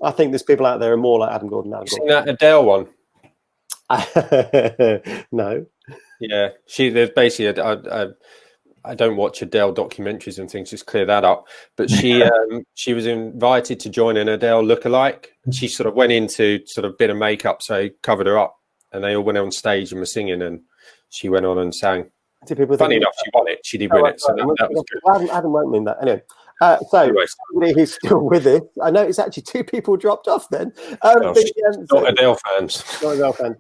I think there's people out there who are more like Adam Gordon. Than Adam Seen that Adele one? No. Yeah, there's basically I don't watch Adele documentaries and things. Just clear that up. But she was invited to join an Adele lookalike, and she sort of went into sort of bit of makeup, so covered her up, and they all went on stage and were singing, and she went on and sang. Funny enough, she won it. She did win it, so that was good. Adam won't mean that anyway. So somebody who's still with it, I know it's actually 2 people dropped off. Then not Adele fans. Not Adele fans.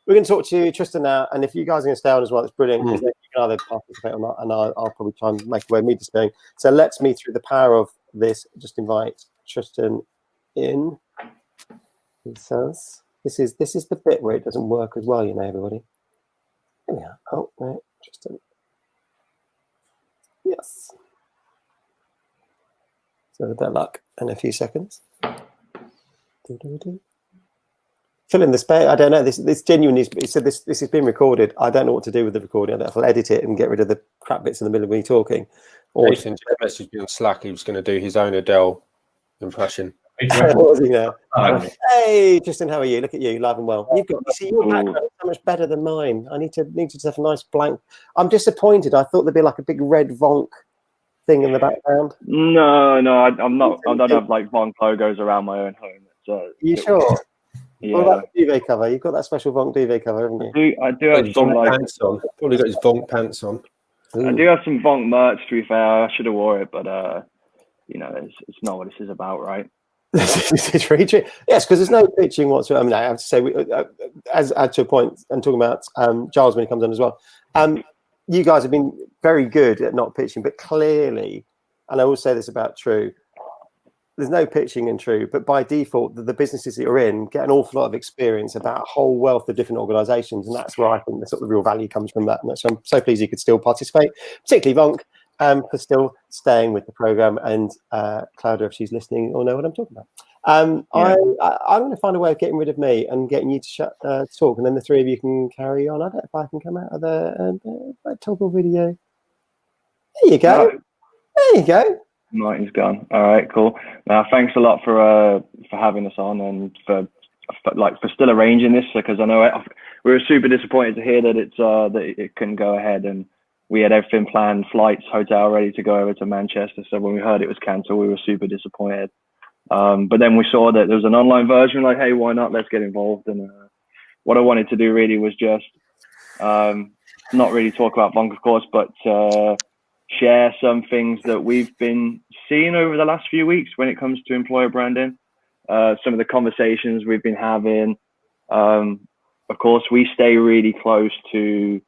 We're going to talk to Tristan now, and if you guys are going to stay on as well, it's brilliant because you can either participate or not, and I'll probably try and make away me disappearing. So let's me through the power of this. Just invite Tristan in. He says, "This is the bit where it doesn't work as well, you know, everybody." Here we are. Oh, right, Tristan. Yes. So with that luck, in a few seconds. Fill in the space. I don't know. This genuinely. He said this has been recorded. I don't know what to do with the recording. I don't know if I'll edit it and get rid of the crap bits in the middle of me talking. Or Nathan just messaged me on Slack. He was going to do his own Adele impression. What was he now? Hey, Tristan, how are you? Look at you, live and well. You've got. You see, your background is so much better than mine. I need to just have a nice blank. I'm disappointed. I thought there'd be like a big red VONQ thing in the background. No, I'm not. I don't have like VONQ logos around my own home. So you sure? Yeah. What about the duvet cover? You've got that special VONQ duvet cover, haven't you? I do have some like pants on. Probably got his VONQ pants on. I do have some VONQ merch. To be fair, I should have wore it, but you know, it's not what this is about, right? It's really true. Yes, because there's no pitching whatsoever. I mean, I have to say, as add to a point, and talking about Giles when he comes on as well. You guys have been very good at not pitching, but clearly, and I will say this about True, there's no pitching in True, but by default, the businesses that you're in get an awful lot of experience about a whole wealth of different organisations, and that's where I think the sort of real value comes from that. And so I'm so pleased you could still participate, particularly VONQ, for still staying with the programme. And Claudia, if she's listening, will know what I'm talking about. I'm going to find a way of getting rid of me and getting you to talk, and then the 3 of you can carry on. I don't know if I can come out of the toggle video. There you go. Right. There you go. Martin's gone. All right, cool. Now, thanks a lot for having us on and for still arranging this, because I know we were super disappointed to hear that it couldn't go ahead, and we had everything planned, flights, hotel ready to go over to Manchester. So when we heard it was cancelled, we were super disappointed. But then we saw that there was an online version. Like, hey, why not? Let's get involved. And what I wanted to do really was just not really talk about VONQ, of course, but share some things that we've been seeing over the last few weeks when it comes to employer branding. Some of the conversations we've been having. Of course, we stay really close to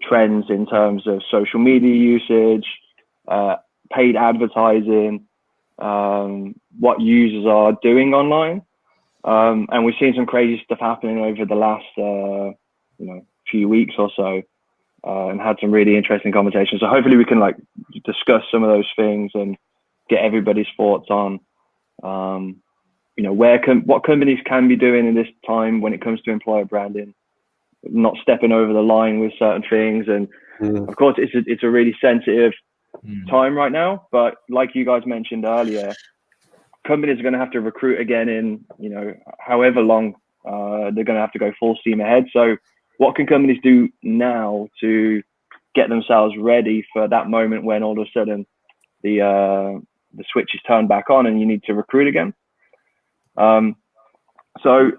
trends in terms of social media usage, paid advertising, what users are doing online. And we've seen some crazy stuff happening over the last few weeks or so. And had some really interesting conversations. So hopefully we can like discuss some of those things and get everybody's thoughts on, what companies can be doing in this time when it comes to employer branding, not stepping over the line with certain things. And of course, it's a really sensitive time right now. But like you guys mentioned earlier, companies are going to have to recruit again in however long they're going to have to go full steam ahead. So what can companies do now to get themselves ready for that moment when all of a sudden the switch is turned back on and you need to recruit again? So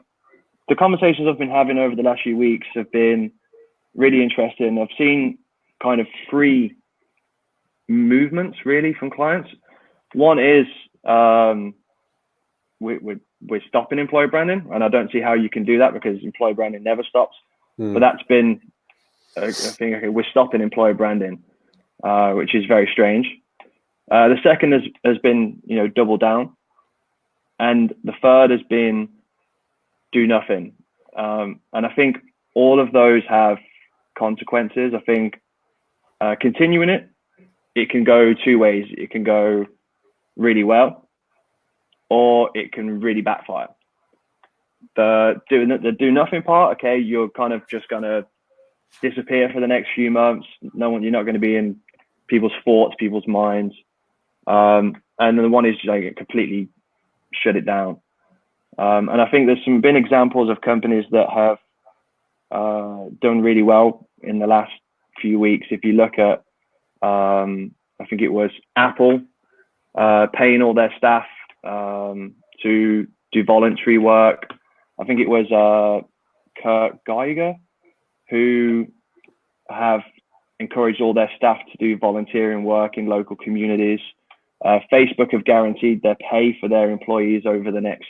the conversations I've been having over the last few weeks have been really interesting. I've seen kind of 3 movements really from clients. One is we're stopping employer branding, and I don't see how you can do that because employer branding never stops. But that's been a thing. Okay, we're stopping employer branding, which is very strange. The second has been, double down, and the third has been do nothing. And I think all of those have consequences. I think continuing it can go two ways. It can go really well, or it can really backfire. The do nothing part, okay, you're kind of just gonna disappear for the next few months. You're not going to be in people's thoughts, people's minds. And the one is like completely shut it down. And I think there's been examples of companies that have done really well in the last few weeks. If you look at, I think it was Apple paying all their staff to do voluntary work. I think it was Kurt Geiger who have encouraged all their staff to do volunteering work in local communities. Facebook have guaranteed their pay for their employees over the next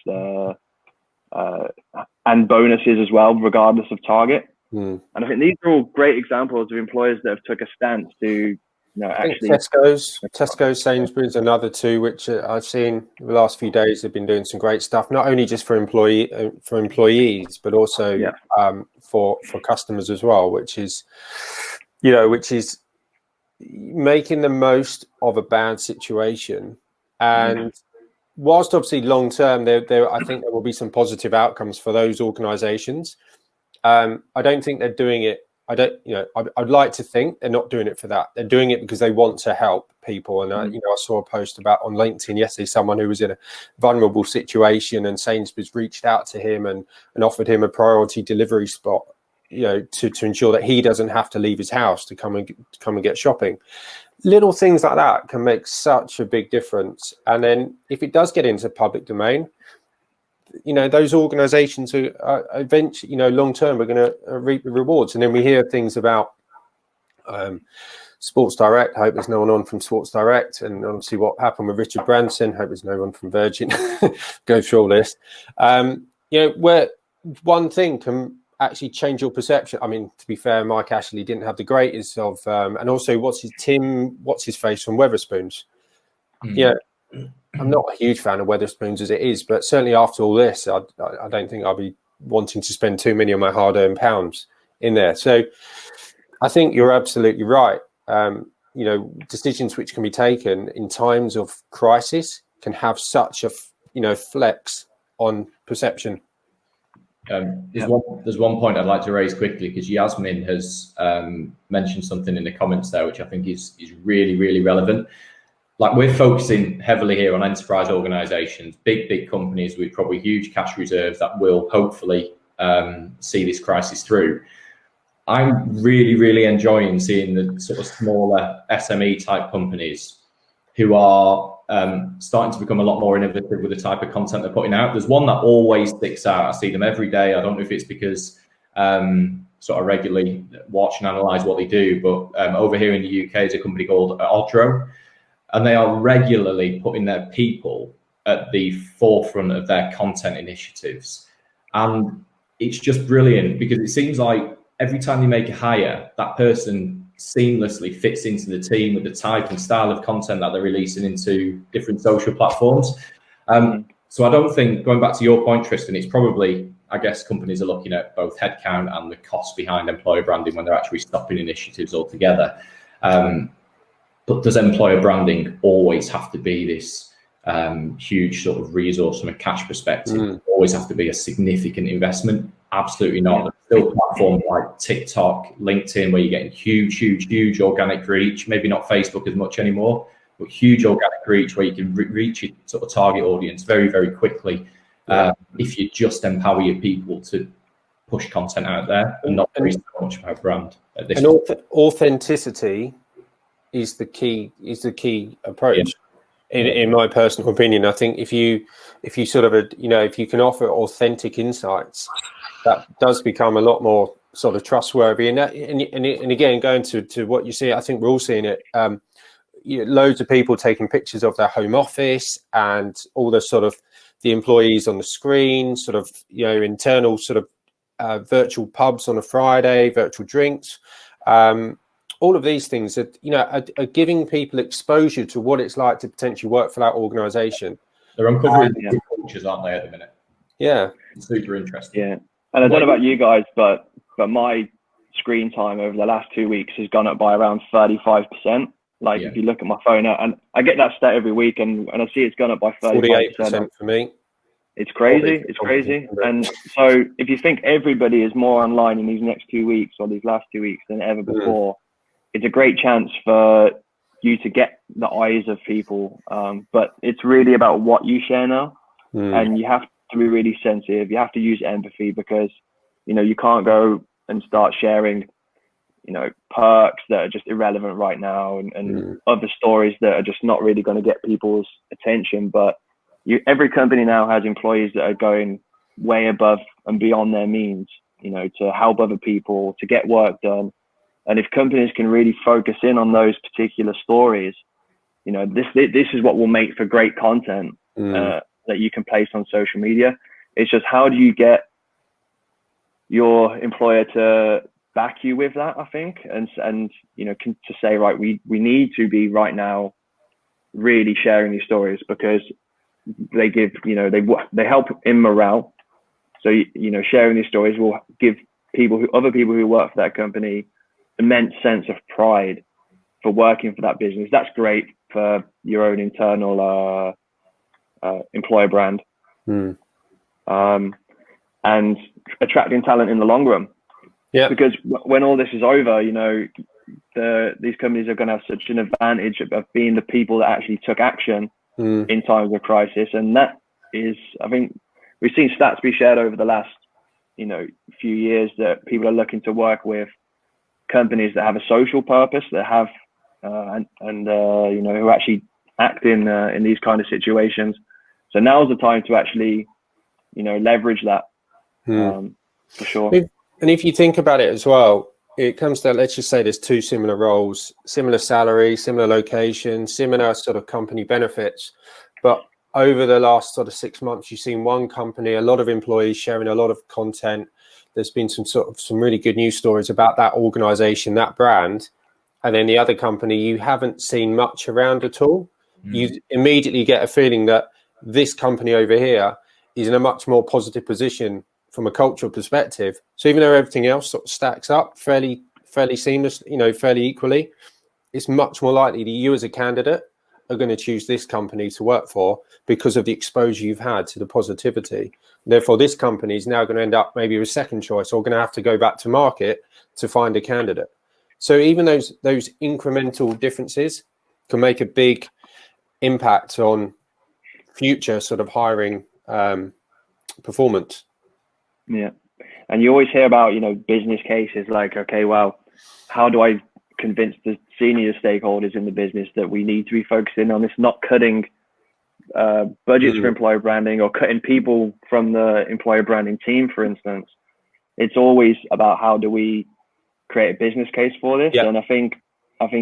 and bonuses as well, regardless of target. And I think these are all great examples of employers that have took a stance to, actually. Tesco's, Sainsbury's, another two which I've seen the last few days have been doing some great stuff, not only just for employees, but also for customers as well, which is making the most of a bad situation. And whilst obviously long term I think there will be some positive outcomes for those organizations, I don't think they're doing it. I'd like to think they're not doing it for that. They're doing it because they want to help people. And I saw a post about on LinkedIn yesterday, someone who was in a vulnerable situation, and Sainsbury's reached out to him and offered him a priority delivery spot, to ensure that he doesn't have to leave his house to come and get shopping. Little things like that can make such a big difference. And then if it does get into public domain, those organizations are eventually, long term, are going to reap the rewards. And then we hear things about Sports Direct. I hope there's no one on from Sports Direct. And obviously what happened with Richard Branson. Hope there's no one from Virgin. Go through all this. Where one thing can actually change your perception. I mean, to be fair, Mike Ashley didn't have the greatest of, and also what's his face from Weatherspoons. I'm not a huge fan of Weatherspoons as it is, but certainly after all this, I don't think I'll be wanting to spend too many of my hard-earned pounds in there. So I think you're absolutely right. Decisions which can be taken in times of crisis can have such a flex on perception. There's one point I'd like to raise quickly, because Yasmin has mentioned something in the comments there which I think is really, really relevant. Like, we're focusing heavily here on enterprise organizations, big companies with probably huge cash reserves that will hopefully see this crisis through. I'm really, really enjoying seeing the sort of smaller SME type companies who are starting to become a lot more innovative with the type of content they're putting out. There's one that always sticks out. I see them every day. I don't know if it's because sort of regularly watch and analyze what they do, but over here in the UK is a company called Odro. And they are regularly putting their people at the forefront of their content initiatives. And it's just brilliant, because it seems like every time they make a hire, that person seamlessly fits into the team with the type and style of content that they're releasing into different social platforms. So I don't think, going back to your point, Tristan, it's probably, I guess, companies are looking at both headcount and the cost behind employer branding when they're actually stopping initiatives altogether. But does employer branding always have to be this huge sort of resource from a cash perspective? Always have to be a significant investment? Absolutely not. There's still platforms like TikTok, LinkedIn, where you're getting huge organic reach. Maybe not Facebook as much anymore, but huge organic reach where you can reach your sort of target audience very, very quickly. If you just empower your people to push content out there and not worry so much about brand. Authenticity is the key approach. In my personal opinion. I think if you sort of if you can offer authentic insights, that does become a lot more sort of trustworthy. And again, going to what you see, I think we're all seeing it. Loads of people taking pictures of their home office and all the sort of the employees on the screen, sort of, you know, internal sort of virtual pubs on a Friday, virtual drinks. All of these things are, you know, are giving people exposure to what it's like to potentially work for that organization. They're uncovering cultures, aren't they, at the minute? Yeah. It's super interesting. Yeah. And I don't know about you guys, but my screen time over the last 2 weeks has gone up by around 35%. Like if you look at my phone, and I get that stat every week, and I see it's gone up by 48% for me. It's crazy. It's crazy. And so if you think everybody is more online in these next 2 weeks or these last 2 weeks than ever before, it's a great chance for you to get the eyes of people. But it's really about what you share now, and you have to be really sensitive. You have to use empathy, because, you know, you can't go and start sharing, you know, perks that are just irrelevant right now, and other stories that are just not really going to get people's attention. But every company now has employees that are going way above and beyond their means, you know, to help other people, to get work done. And if companies can really focus in on those particular stories, you know, this is what will make for great content that you can place on social media. It's just, how do you get your employer to back you with that, I think, and you know, to say, right, we need to be right now really sharing these stories, because they give, you know, they help in morale. So, you know, sharing these stories will give other people who work for that company immense sense of pride for working for that business. That's great for your own internal employer brand, and attracting talent in the long run. Yeah, because when all this is over, you know, these companies are going to have such an advantage of being the people that actually took action in times of crisis. And that is, I think, we've seen stats be shared over the last, you know, few years that people are looking to work with companies that have a social purpose, that have you know, who actually act in these kind of situations. So now's the time to actually, you know, leverage that for sure. And if you think about it as well, it comes to, let's just say there's two similar roles, similar salary, similar location, similar sort of company benefits. But over the last sort of 6 months, you've seen one company, a lot of employees sharing a lot of content. There's been some really good news stories about that organization, that brand. And then the other company, you haven't seen much around at all. You immediately get a feeling that this company over here is in a much more positive position from a cultural perspective. So even though everything else sort of stacks up fairly seamless, you know, fairly equally, it's much more likely that you as a candidate are going to choose this company to work for because of the exposure you've had to the positivity. Therefore, this company is now going to end up maybe a second choice, or going to have to go back to market to find a candidate. So even those incremental differences can make a big impact on future sort of hiring performance. Yeah. And you always hear about, you know, business cases like, okay, well, how do I convince the senior stakeholders in the business that we need to be focusing on this, not cutting budgets for employer branding, or cutting people from the employer branding team, for instance. It's always about how do we create a business case for this. And I think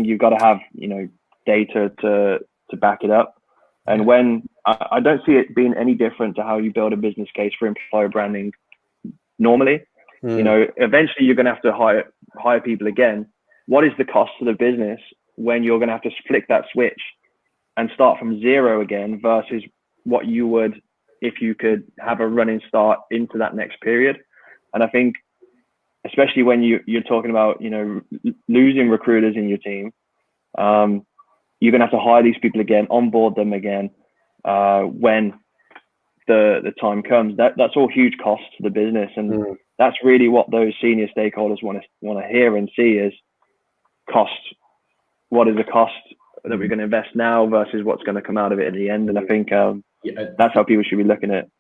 you've got to have, you know, data to back it up. And when I don't see it being any different to how you build a business case for employer branding normally. You know, eventually you're going to have to hire people again. What is the cost to the business when you're going to have to flick that switch and start from zero again, versus what you would if you could have a running start into that next period? And I think, especially when you're talking about, you know, losing recruiters in your team, you're going to have to hire these people again, onboard them again when the time comes. That's all huge costs to the business, and that's really what those senior stakeholders want to hear and see is cost. What is the cost that we're going to invest now versus what's going to come out of it at the end? And I think that's how people should be looking at it.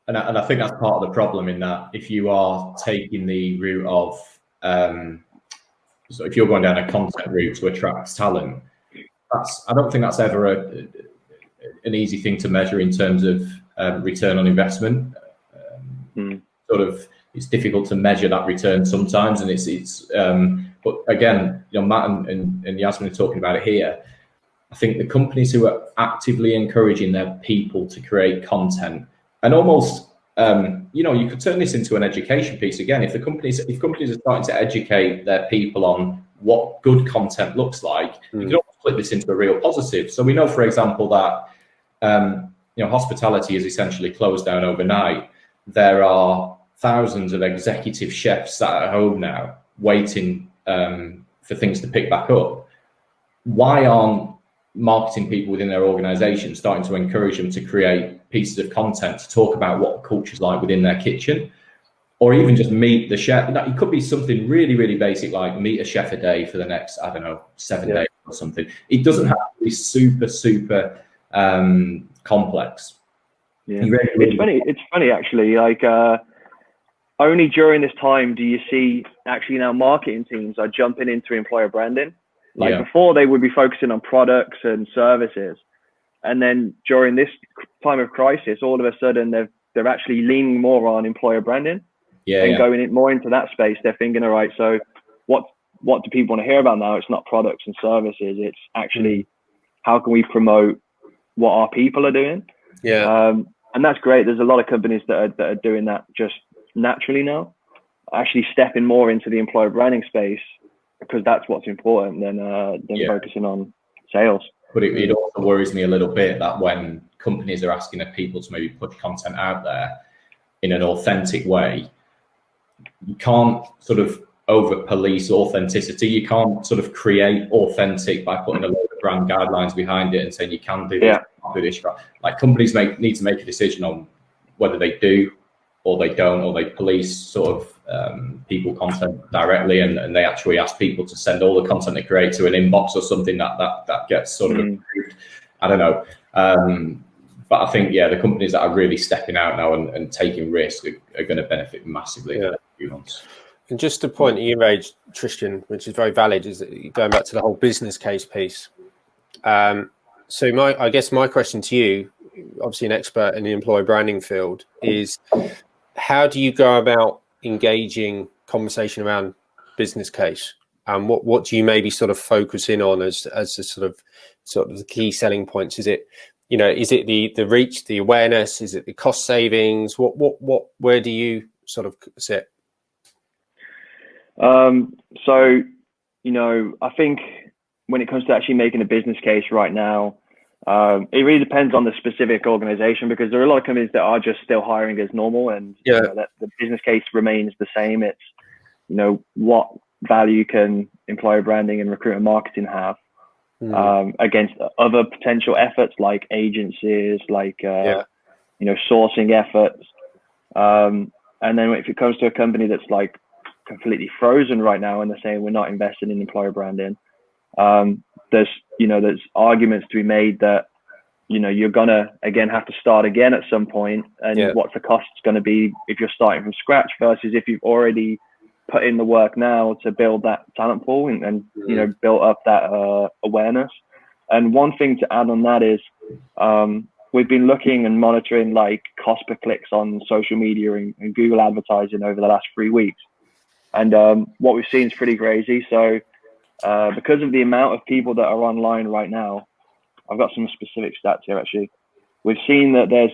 And I think that's part of the problem, in that if you are taking the route of, so if you're going down a content route to attract talent, I don't think that's ever an easy thing to measure in terms of return on investment. Sort of, it's difficult to measure that return sometimes, and but again, you know, Matt and Yasmin are talking about it here. I I think the companies who are actively encouraging their people to create content, and almost, you could turn this into an education piece again. If companies are starting to educate their people on what good content looks like, you can almost flip this into a real positive. So we know, for example, that hospitality is essentially closed down overnight. There are thousands of executive chefs sat at home now waiting for things to pick back up. Why aren't marketing people within their organization starting to encourage them to create pieces of content to talk about what the culture's like within their kitchen, or even just meet the chef? It could be something really, really basic, like meet a chef a day for the next, 7 days or something. It doesn't have to be super, super complex. Yeah, it's funny actually. Like only during this time do you see actually now marketing teams are jumping into employer branding. Like before, they would be focusing on products and services, and then during this time of crisis, all of a sudden they're actually leaning more on employer branding and going more into that space. They're thinking, all right, so what do people want to hear about now? It's not products and services. It's actually how can we promote what our people are doing? Yeah. And that's great. There's a lot of companies that are doing that just naturally now, actually stepping more into the employer branding space, because that's what's important than focusing on sales. But it also worries me a little bit that when companies are asking their people to maybe put content out there in an authentic way, you can't sort of over police authenticity. You can't sort of create authentic by putting a load of brand guidelines behind it and saying you can do this, can't do this. Like companies need to make a decision on whether they do or they don't, or they police sort of people content directly, and they actually ask people to send all the content they create to an inbox or something that gets sort of approved. I don't know. But I think, the companies that are really stepping out now and taking risks are going to benefit massively in the next few months. And just the point you raised, Tristan, which is very valid, is that going back to the whole business case piece. So I guess my question to you, obviously an expert in the employer branding field, is how do you go about engaging conversation around business case? And what do you maybe sort of focus in on as the sort of the key selling points? Is it the reach, the awareness? Is it the cost savings? Where do you sort of sit? So, I think when it comes to actually making a business case right now, it really depends on the specific organization, because there are a lot of companies that are just still hiring as normal, and that the business case remains the same. It's, what value can employer branding and recruitment marketing have against other potential efforts like agencies, like, sourcing efforts. And then if it comes to a company that's like completely frozen right now and they're saying we're not investing in employer branding, there's arguments to be made that you're gonna again have to start again at some point, and what's the cost going to be if you're starting from scratch versus if you've already put in the work now to build that talent pool and built up that awareness. And one thing to add on that is we've been looking and monitoring like cost per clicks on social media and Google advertising over the last 3 weeks, and what we've seen is pretty crazy. So because of the amount of people that are online right now, I've got some specific stats here actually. We've seen that there's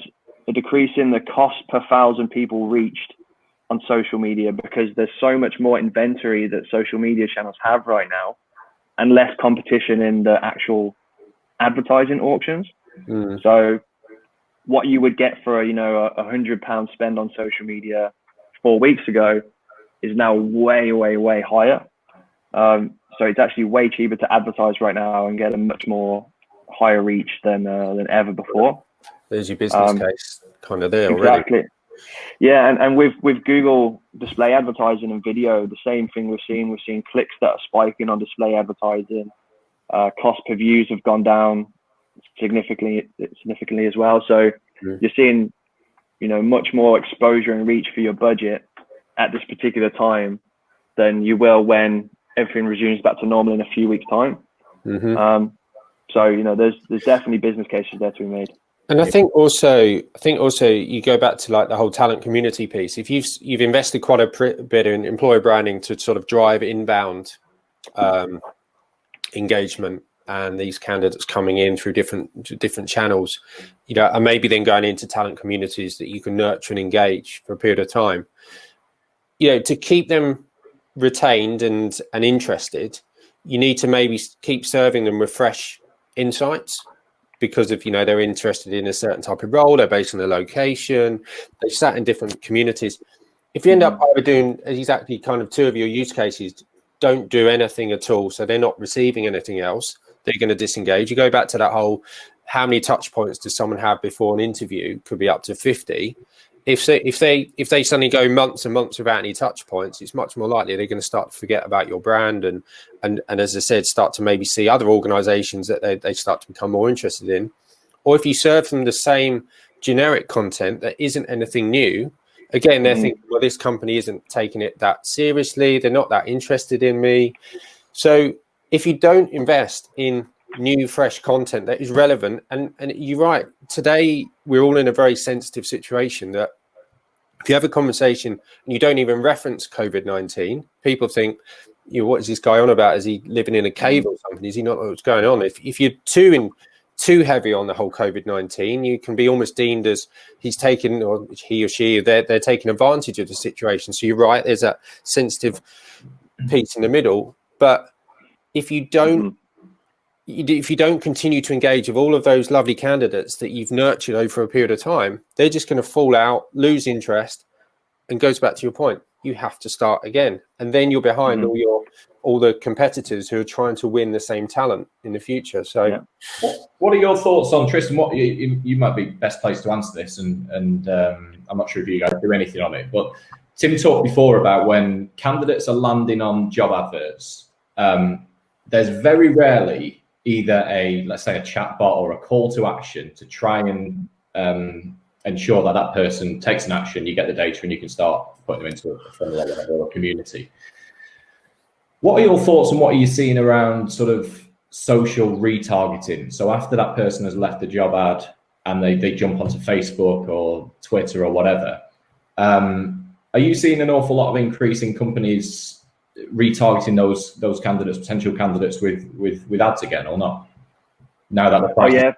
a decrease in the cost per 1,000 people reached on social media, because there's so much more inventory that social media channels have right now and less competition in the actual advertising auctions. So what you would get for £100 spend on social media 4 weeks ago is now way, way, way higher. So it's actually way cheaper to advertise right now and get a much more higher reach than ever before. There's your business case kind of there exactly. already. Yeah, and with Google display advertising and video, the same thing we've seen clicks that are spiking on display advertising. Cost per views have gone down significantly as well. So you're seeing, much more exposure and reach for your budget at this particular time than you will when everything resumes back to normal in a few weeks' time. So there's definitely business cases there to be made. And I think also you go back to like the whole talent community piece. If you've invested quite a bit in employer branding to sort of drive inbound engagement, and these candidates coming in through different channels, and maybe then going into talent communities that you can nurture and engage for a period of time, to keep them retained and interested, you need to maybe keep serving them with fresh insights, because if they're interested in a certain type of role, they're based on the location, they sat in different communities. If you end up doing exactly kind of two of your use cases, don't do anything at all, so they're not receiving anything else, they're going to disengage. You go back to that whole, how many touch points does someone have before an interview? Could be up to 50. If they suddenly go months and months without any touch points, it's much more likely they're going to start to forget about your brand and as I said, start to maybe see other organizations that they start to become more interested in. Or if you serve them the same generic content that isn't anything new, again, they're thinking, well, this company isn't taking it that seriously, they're not that interested in me. So if you don't invest in new, fresh content that is relevant, and you're right, today we're all in a very sensitive situation that if you have a conversation and you don't even reference COVID-19, people think, what is this guy on about? Is he living in a cave or something? Is he not know what's going on? If you're too heavy on the whole COVID-19, you can be almost deemed as he's taken, or he or she, they're taking advantage of the situation. So you're right, there's that sensitive piece in the middle. But if you don't continue to engage with all of those lovely candidates that you've nurtured over a period of time, they're just going to fall out, lose interest, and goes back to your point. You have to start again, and then you're behind all the competitors who are trying to win the same talent in the future. So, what are your thoughts on, Tristan? What you might be best placed to answer this, and I'm not sure if you guys do anything on it, but Tim talked before about when candidates are landing on job adverts. There's very rarely either let's say a chat bot or a call to action to try and ensure that person takes an action, you get the data, and you can start putting them into a funnel or whatever, or a community. What are your thoughts, and what are you seeing around sort of social retargeting? So after that person has left the job ad and they jump onto Facebook or Twitter or whatever, are you seeing an awful lot of increase in companies retargeting those candidates, potential candidates with ads again, or not? Now that the price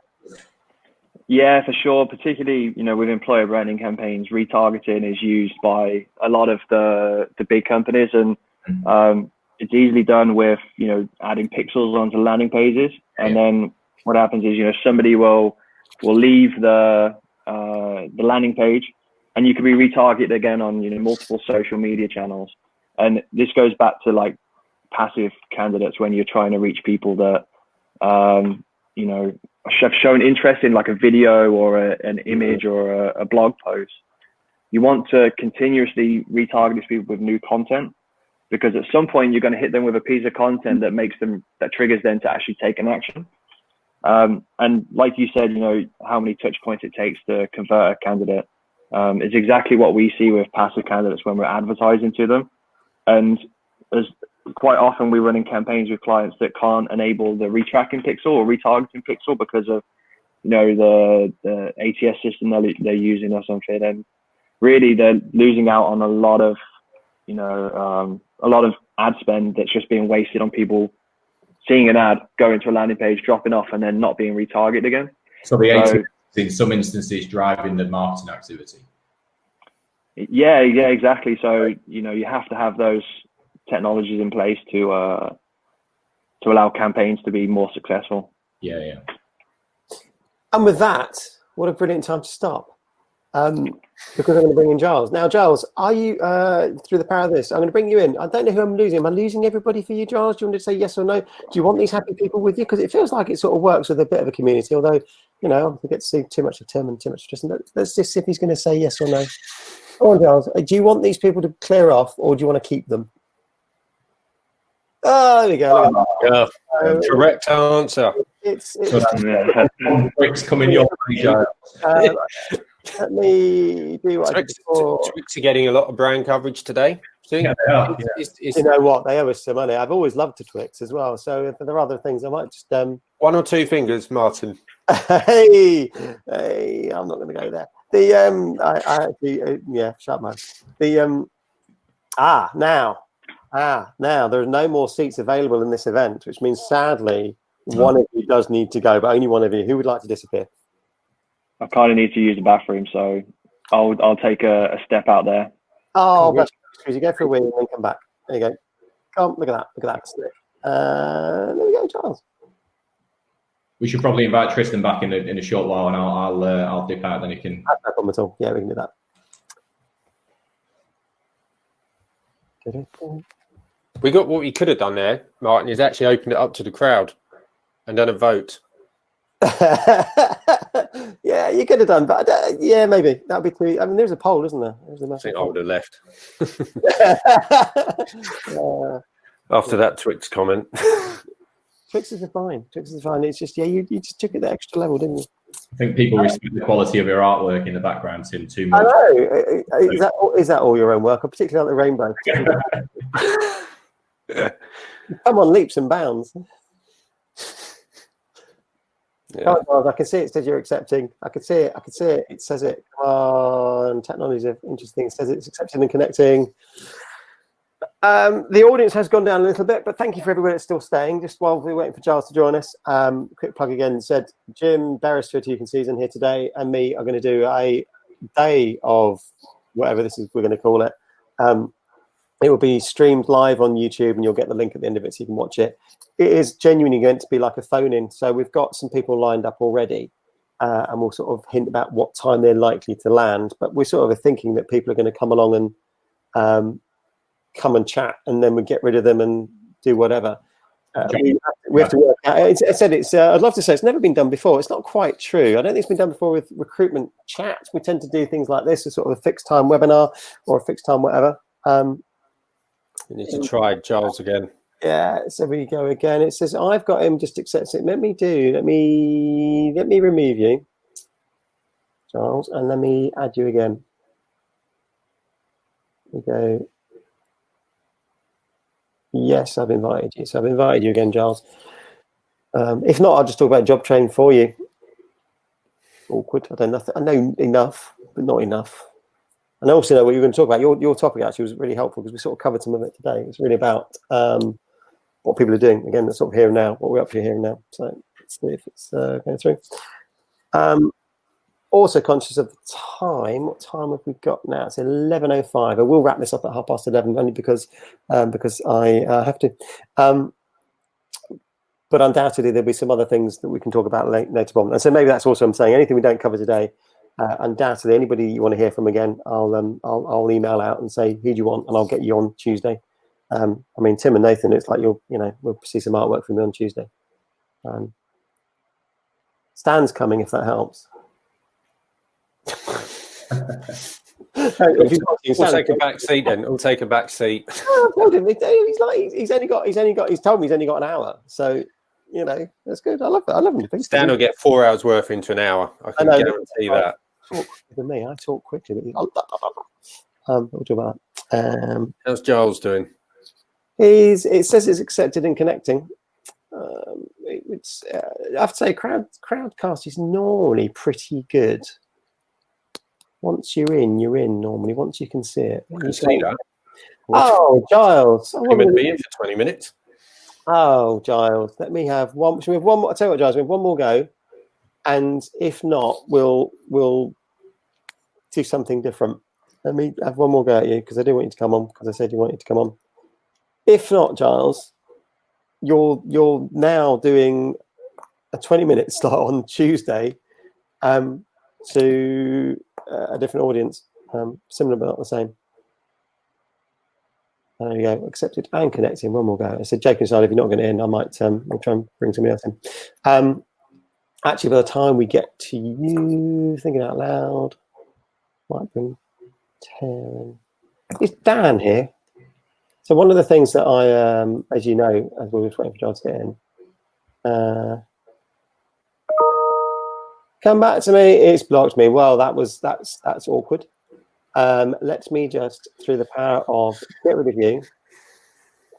Yeah, for sure. Particularly, with employer branding campaigns, retargeting is used by a lot of the big companies, and it's easily done with adding pixels onto landing pages. And then what happens is somebody will leave the landing page, and you can be retargeted again on multiple social media channels. And this goes back to like passive candidates, when you're trying to reach people that have shown interest in like a video or an image or a blog post. You want to continuously retarget these people with new content, because at some point you're going to hit them with a piece of content that triggers them to actually take an action. And like you said, how many touch points it takes to convert a candidate is exactly what we see with passive candidates when we're advertising to them. And as quite often we're running campaigns with clients that can't enable the retracking pixel or retargeting pixel because of the ATS system they're using or something, and really they're losing out on a lot of ad spend that's just being wasted on people seeing an ad, going to a landing page, dropping off, and then not being retargeted again. So the ATS in some instances driving the marketing activity. Yeah, exactly. So you have to have those technologies in place to allow campaigns to be more successful. Yeah. And with that, what a brilliant time to stop. Because I'm going to bring in Giles. Now, Giles, are you, through the power of this, I'm going to bring you in. I don't know who I'm losing. Am I losing everybody for you, Giles? Do you want to say yes or no? Do you want these happy people with you? Because it feels like it sort of works with a bit of a community, although, I don't get to see too much of Tim and too much of Tristan. Let's just see if he's going to say yes or no. Go on, Giles. Do you want these people to clear off, or do you want to keep them? Oh, there we go. Correct answer. It's coming your way, Giles. Let me do what I did before. Twix are getting a lot of brand coverage today. See? Yeah, they are. You know what? They owe us some money. I've always loved the Twix as well. So if there are other things, I might just... One or two fingers, Martin. Hey, I'm not going to go there. I actually, shut my... Now there are no more seats available in this event, which means sadly One of you does need to go, but only one of you. Who would like to disappear? I kind of need to use the bathroom, so I'll take a step out there. Oh, that's you go for a wee and then come back. There you go. Come, look at that. Look at that. There we go, Giles. We should probably invite Tristan back in a short while, and I'll dip out. Then he can. That's no problem at all. Yeah, we can do that. We got what we could have done there, Martin, is actually opened it up to the crowd and done a vote. Yeah, you could have done, but yeah, maybe that'd be too. I mean, there's a poll, isn't there? I think I would have left Yeah. after that Twix comment. Twixes are fine. Twixes are fine. It's just you just took it the extra level, didn't you? I think people respect the quality of your artwork in the background, Tim, too much. I know. Is that all your own work? I particularly like the rainbow. Come on, leaps and bounds. Yeah. Oh, I can see it says you're accepting. I can see it. It says it. Come on, technology is interesting. It says it's accepting and connecting. The audience has gone down a little bit, but thank you for everyone that's still staying. Just while we're waiting for Giles to join us, quick plug again. Said Jim Beresford, you can see, is in here today, and me are going to do a day of whatever this is we're going to call it. It will be streamed live on YouTube, and you'll get the link at the end of it so you can watch it. It is genuinely going to be like a phone-in. So we've got some people lined up already, and we'll sort of hint about what time they're likely to land. But we're sort of thinking that people are going to come along and come and chat, and then we get rid of them and do whatever. We have to work out. I said it's. I'd love to say it's never been done before. It's not quite true. I don't think it's been done before with recruitment chat. We tend to do things like this, a sort of a fixed time webinar or a fixed time whatever. You need to try Giles again. Yeah, so we go again. It says I've got him. Just accept it. Let me remove you, Giles, and let me add you again. We go. Yes, I've invited you. So I've invited you again, Giles. If not, I'll just talk about Jobtrain for you. Awkward. I know enough, but not enough. And I also know what you're going to talk about. Your topic actually was really helpful because we sort of covered some of it today. It's really about what people are doing. Again, that's sort of here and now, what we're up to here and now. So let's see if it's going through. Also conscious of the time. What time have we got now? It's 11:05. I will wrap this up at 11:30 only because I have to. But undoubtedly there'll be some other things that we can talk about later on. And so maybe that's also I'm saying anything we don't cover today. Undoubtedly, anybody you want to hear from again, I'll email out and say who do you want, and I'll get you on Tuesday. I mean, Tim and Nathan, it's like we'll see some artwork from you on Tuesday. Stan's coming if that helps. We'll take a back seat then. We'll take a back seat. I told him he's only got he's told me he's only got an hour, so that's good. I love that. I love him. Stan will get 4 hours worth into an hour. I can guarantee that. Talk with me. I talk quickly. We'll talk about that. How's Giles doing? It says it's accepted and connecting. I have to say, Crowdcast is normally pretty good. Once you're in normally. Once you can see it. I can see that. Oh, Giles. I'm going to be in for 20 minutes. Oh, Giles. Let me have one. Should we have one more? I'll tell you what, Giles, we have one more go. And if not, we'll do something different. Let me have one more go at you because I do want you to come on because I said you wanted to come on. If not, Giles, you're now doing a 20-minute slot on Tuesday to a different audience, similar but not the same. There you go, accepted and connecting. One more go. I said, Jake and Charlie, if you're not going to end, I might we'll try and bring somebody else in. Actually, by the time we get to you, thinking out loud, might bring Taryn. Is Dan here? So one of the things that I, as you know, as we were waiting for John to get in, come back to me. It's blocked me. Well, that's awkward. Let me just, through the power of get rid of you.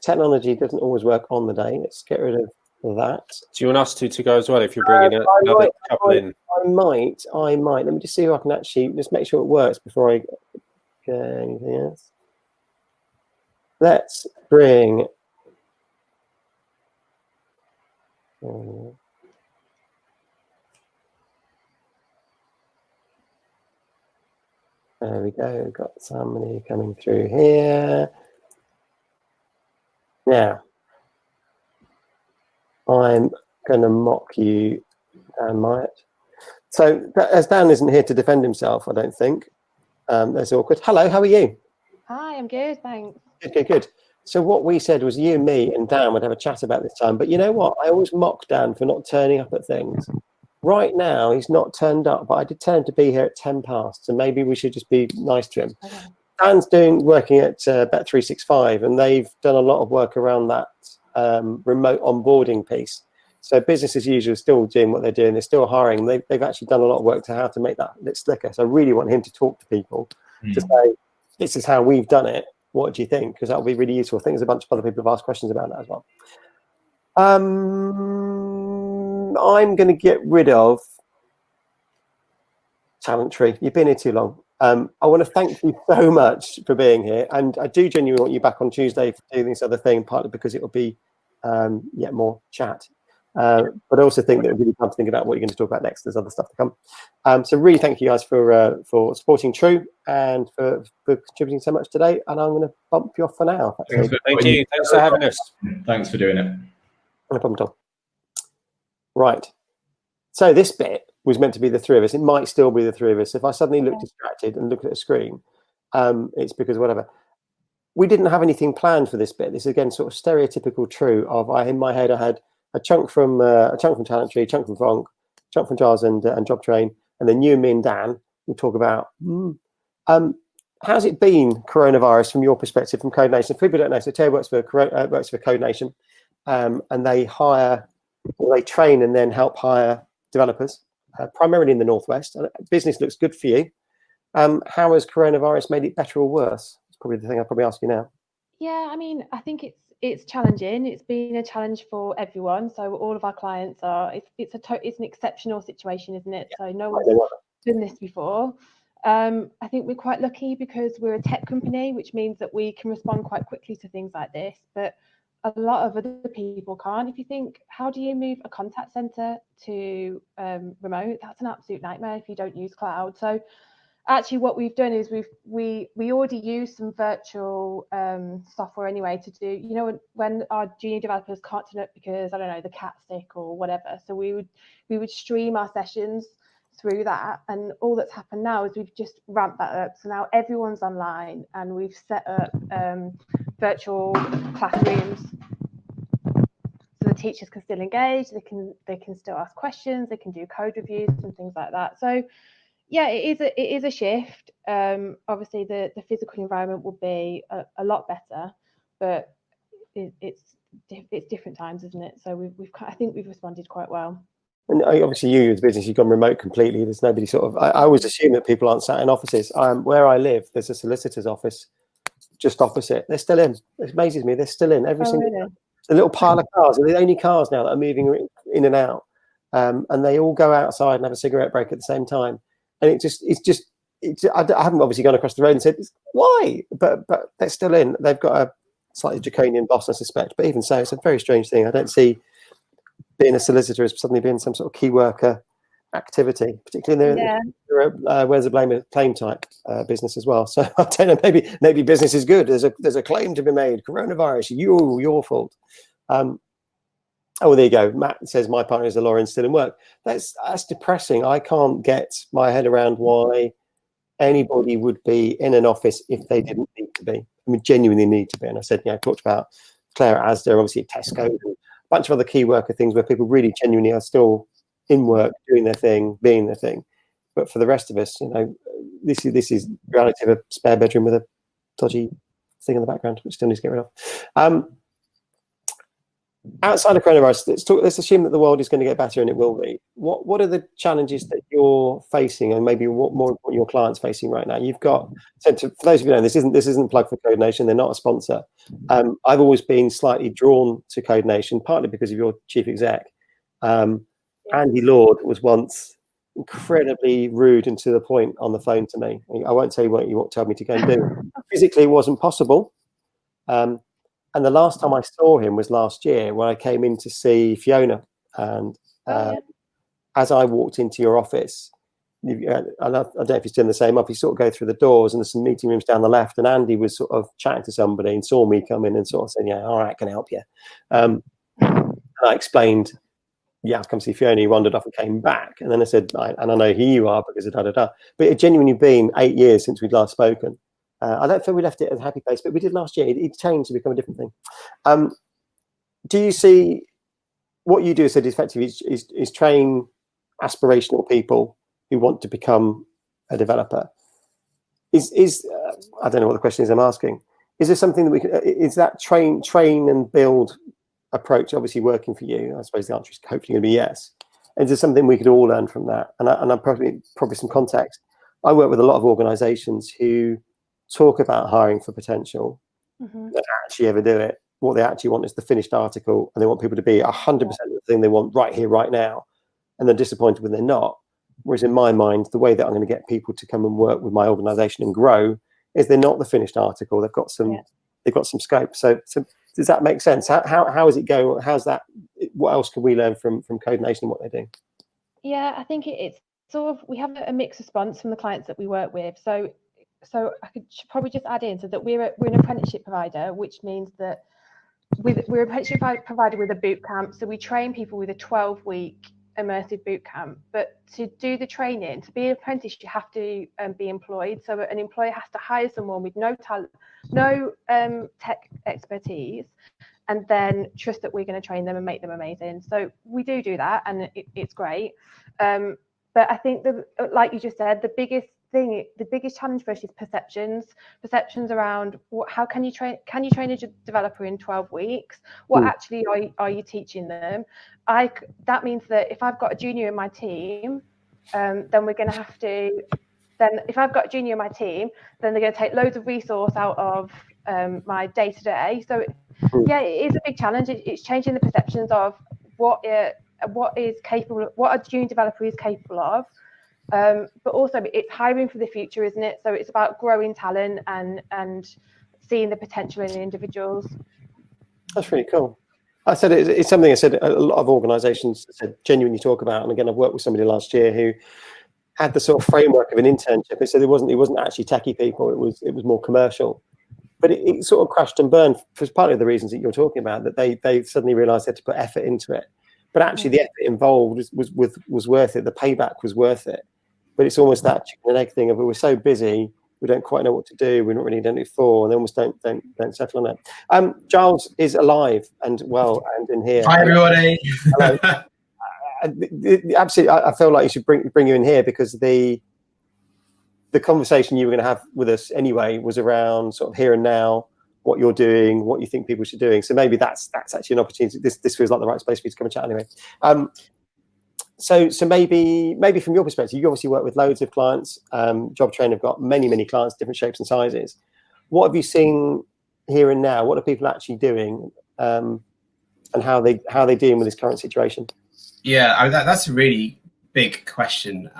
Technology doesn't always work on the day. Let's get rid of that. Do you want us to go as well if you're bringing another couple in? I might. Let me just see if I can actually just make sure it works before I go anything else. Let's bring There we go. We've got somebody coming through here. Now, I'm going to mock you, Dan Myatt. So, as Dan isn't here to defend himself, I don't think. That's awkward. Hello, how are you? Hi, I'm good, thanks. Good. So what we said was you, me, and Dan would have a chat about this time. But you know what? I always mock Dan for not turning up at things. Right now, he's not turned up, but I did tell him to be here at 10 past. So maybe we should just be nice to him. Okay. Dan's working at Bet365, and they've done a lot of work around that remote onboarding piece. So business as usual is still doing what they're doing. They're still hiring. They've actually done a lot of work to how to make that a bit slicker. So I really want him to talk to people to say, this is how we've done it. What do you think? Because that will be really useful. I think there's a bunch of other people have asked questions about that as well. I'm going to get rid of Talentry. You've been here too long. I want to thank you so much for being here. And I do genuinely want you back on Tuesday for doing this other thing, partly because it will be yet more chat. But I also think that it would be really fun to think about what you're going to talk about next. There's other stuff to come. So really thank you guys for supporting True and for contributing so much today. And I'm going to bump you off for now. Thank you. Thanks for having us. Thanks for doing it. No problem at all. Right. So this bit was meant to be the three of us. It might still be the three of us. If I suddenly look distracted and look at a screen, it's because whatever. We didn't have anything planned for this bit. This is again sort of stereotypical True of in my head I had a chunk from Talentry, a chunk from VONQ, a chunk from Giles and Jobtrain, and then you and me and Dan will talk about how's it been coronavirus from your perspective from Code Nation. If people don't know, so Thea works for Code Nation, and they train and then help hire developers, primarily in the Northwest. Business looks good for you. How has coronavirus made it better or worse? It's probably the thing I'll probably ask you now. Yeah, I mean, I think it's challenging. It's been a challenge for everyone. So all of our clients are. It's an exceptional situation, isn't it? So no one's done this before. I think we're quite lucky because we're a tech company, which means that we can respond quite quickly to things like this. But a lot of other people can't. If you think, how do you move a contact center to remote? That's an absolute nightmare if you don't use cloud. So actually what we've done is we already use some virtual software anyway to do, you know, when our junior developers can't turn up because, I don't know, the cat's sick or whatever. So we would stream our sessions through that, and all that's happened now is we've just ramped that up. So now everyone's online, and we've set up virtual classrooms so the teachers can still engage, they can still ask questions, they can do code reviews and things like that. So yeah, it is a shift. Obviously the physical environment will be a lot better, but it's different times, isn't it? So I think we've responded quite well. And obviously you as a business, you've gone remote completely. There's nobody sort of, I always assume that people aren't sat in offices. Where I live, there's a solicitor's office just opposite. They're still in. It amazes me. They're still in every single day. A little pile of cars. They're the only cars now that are moving in and out. And they all go outside and have a cigarette break at the same time. And I haven't obviously gone across the road and said, why? But they're still in. They've got a slightly draconian boss, I suspect. But even so, it's a very strange thing. I don't see being a solicitor as suddenly being some sort of key worker activity, particularly in the where's the blame claim type business as well. So I don't know, maybe business is good. There's a claim to be made. Coronavirus, your fault. Oh, there you go. Matt says my partner is a lawyer and still in work. That's depressing. I can't get my head around why anybody would be in an office if they didn't need to be. I mean, genuinely need to be. And I said, I talked about Claire at Asda, obviously at Tesco, and a bunch of other key worker things where people really genuinely are still in work, doing their thing, being their thing. But for the rest of us, this is reality of a spare bedroom with a dodgy thing in the background, which still needs to get rid of. Outside of coronavirus, let's assume that the world is going to get better, and it will be. What are the challenges that you're facing, and maybe what more important your clients facing right now? You've got, so for those of you who know, this isn't a plug for Code Nation. They're not a sponsor. I've always been slightly drawn to Code Nation, partly because of your chief exec. Andy Lord was once incredibly rude and to the point on the phone to me. I won't tell you what you told me to go and do. Physically, it wasn't possible. And the last time I saw him was last year when I came in to see Fiona And Yeah. as I walked into your office, and I don't know if it's in the same office, you sort of go through the doors and there's some meeting rooms down the left, and Andy was sort of chatting to somebody and saw me come in and sort of said, yeah, all right, can I help you? And I explained, yeah, I've come to see Fiona. He wandered off and came back. And then I said, and I know who you are because of da-da-da. But it had genuinely been 8 years since we'd last spoken. I don't feel we left it as a happy place, but we did last year. It changed to become a different thing. Do you see what you do is effectively is train aspirational people who want to become a developer? I don't know what the question is I'm asking. Is there something that we can, is that train and build approach obviously working for you? I suppose the answer is hopefully going to be yes. Is there something we could all learn from that? And I'm probably some context. I work with a lot of organizations who talk about hiring for potential, don't actually ever do it. What they actually want is the finished article, and they want people to be 100% of the thing they want right here, right now, and they're disappointed when they're not. Whereas in my mind, the way that I'm going to get people to come and work with my organization and grow is they're not the finished article. They've got some scope. So does that make sense? How is it going? How's that? What else can we learn from Code Nation and what they're doing? Yeah, I think it's sort of, we have a mixed response from the clients that we work with. So I could probably just add in so that we're an apprenticeship provider, which means that we're an apprenticeship provider with a boot camp. So we train people with a 12-week immersive boot camp. But to do the training, to be an apprentice, you have to be employed. So an employer has to hire someone with no talent, no tech expertise, and then trust that we're going to train them and make them amazing. So we do that, and it's great. But I think like you just said, the biggest challenge for us is perceptions around how can you train a developer in 12 weeks? What actually are you teaching them? That means that if I've got a junior in my team, then we're going to have to. Then if I've got a junior in my team, then they're going to take loads of resource out of my day to day. So yeah, it is a big challenge. It's changing the perceptions of what is capable, what a junior developer is capable of. But also it's hiring for the future, isn't it? So it's about growing talent and seeing the potential in individuals. That's really cool. I said it's something I said a lot of organizations genuinely talk about. And again, I've worked with somebody last year who had the sort of framework of an internship. They said it wasn't actually techie people. It was more commercial. But it sort of crashed and burned for partly of the reasons that you're talking about, that they suddenly realized they had to put effort into it. But actually the effort involved was worth it. The payback was worth it. But it's almost that chicken and egg thing of we're so busy, we don't quite know what to do. We're not really done it for, and then almost don't settle on it. Giles is alive and well and in here. Hi everybody. Hello. Absolutely, I feel like you should bring you in here because the conversation you were going to have with us anyway was around sort of here and now, what you're doing, what you think people should be doing. So maybe that's actually an opportunity. This feels like the right space for you to come and chat anyway. So maybe from your perspective, you obviously work with loads of clients. Jobtrain have got many clients, different shapes and sizes. What have you seen here and now? What are people actually doing, and how are they dealing with this current situation? Yeah, that's a really big question.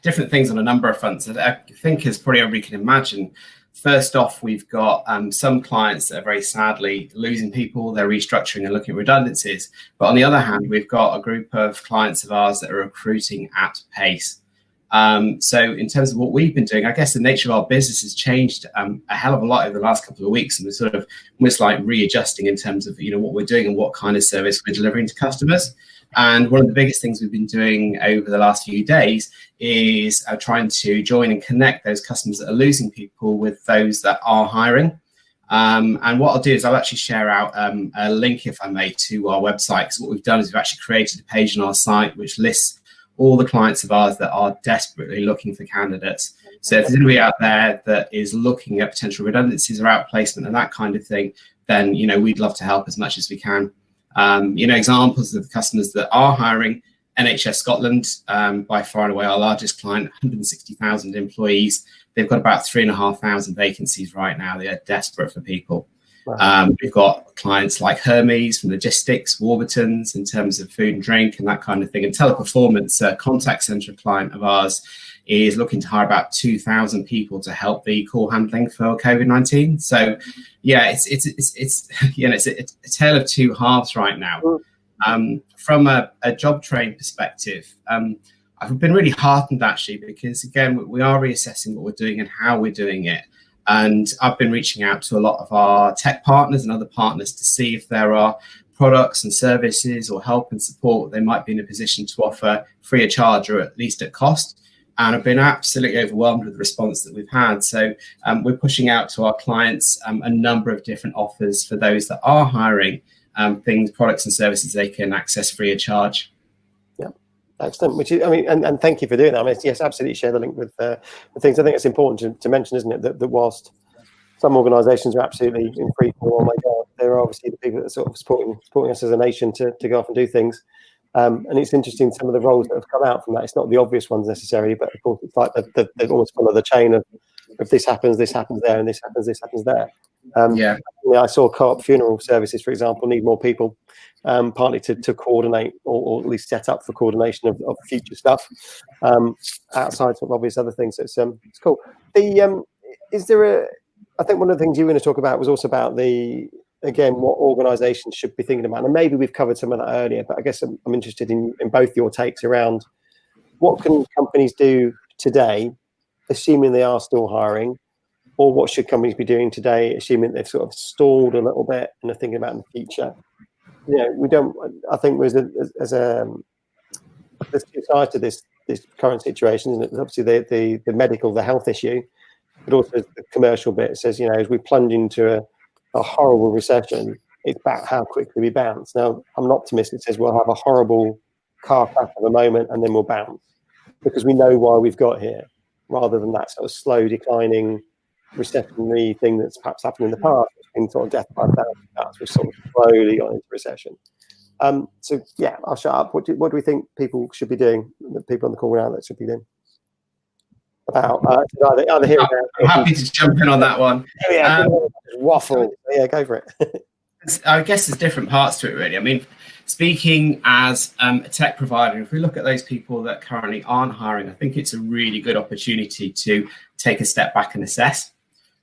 Different things on a number of fronts. I think, as probably everybody can imagine, first off, we've got some clients that are very sadly losing people. They're restructuring and looking at redundancies. But on the other hand, we've got a group of clients of ours that are recruiting at pace. So in terms of what we've been doing, I guess the nature of our business has changed a hell of a lot over the last couple of weeks. And we're sort of almost like readjusting in terms of, what we're doing and what kind of service we're delivering to customers. And one of the biggest things we've been doing over the last few days is trying to join and connect those customers that are losing people with those that are hiring. And what I'll do is I'll actually share out a link, if I may, to our website. Because what we've done is we've actually created a page on our site which lists all the clients of ours that are desperately looking for candidates. So if there's anybody out there that is looking at potential redundancies or outplacement and that kind of thing, then we'd love to help as much as we can. Examples of the customers that are hiring: NHS Scotland, by far and away our largest client, 160,000 employees. They've got about 3,500 vacancies right now. They are desperate for people. Wow. We've got clients like Hermes from logistics, Warburtons in terms of food and drink and that kind of thing. And Teleperformance, a contact center client of ours, is looking to hire about 2,000 people to help the call handling for COVID-19. So, yeah, it's a tale of two halves right now. From a Jobtrain perspective, I've been really heartened actually, because again, we are reassessing what we're doing and how we're doing it. And I've been reaching out to a lot of our tech partners and other partners to see if there are products and services or help and support they might be in a position to offer free of charge or at least at cost. And I've been absolutely overwhelmed with the response that we've had. So we're pushing out to our clients a number of different offers for those that are hiring products and services they can access free of charge. Yeah, excellent. Which is, I mean, and thank you for doing that. I mean, yes, absolutely share the link with the things. I think it's important to mention, isn't it, that whilst some organisations are absolutely in free fall, oh my God, there are obviously the people that are sort of supporting us as a nation to go off and do things. And it's interesting, some of the roles that have come out from that. It's not the obvious ones necessarily, but of course it's like they almost follow the chain of if this happens there, and this happens there. I saw Co-op funeral services, for example, need more people, partly to coordinate or at least set up for coordination of future stuff outside of obvious other things. So it's cool. I think one of the things you were going to talk about was also about what organisations should be thinking about, and maybe we've covered some of that earlier, but I guess I'm interested in both your takes around what can companies do today, assuming they are still hiring, or what should companies be doing today, assuming they've sort of stalled a little bit and are thinking about in the future. I think there's two sides to this current situation, isn't it? There's obviously the medical, the health issue, but also the commercial bit. It says, as we plunge into a horrible recession, it's about how quickly we bounce. Now, I'm an optimist. It says we'll have a horrible car crash of a moment and then we'll bounce, because we know why we've got here, rather than that sort of slow declining recessionary thing that's perhaps happened in the past. It's been sort of death by 1,000 cuts. We've sort of slowly gone into recession. So yeah, I'll shut up. What do we think people should be doing? The people on the call now that should be doing about either here. I'm happy to jump in on that one. Waffle. Yeah, go for it. I guess there's different parts to it, really. I mean, speaking as a tech provider, if we look at those people that currently aren't hiring, I think it's a really good opportunity to take a step back and assess,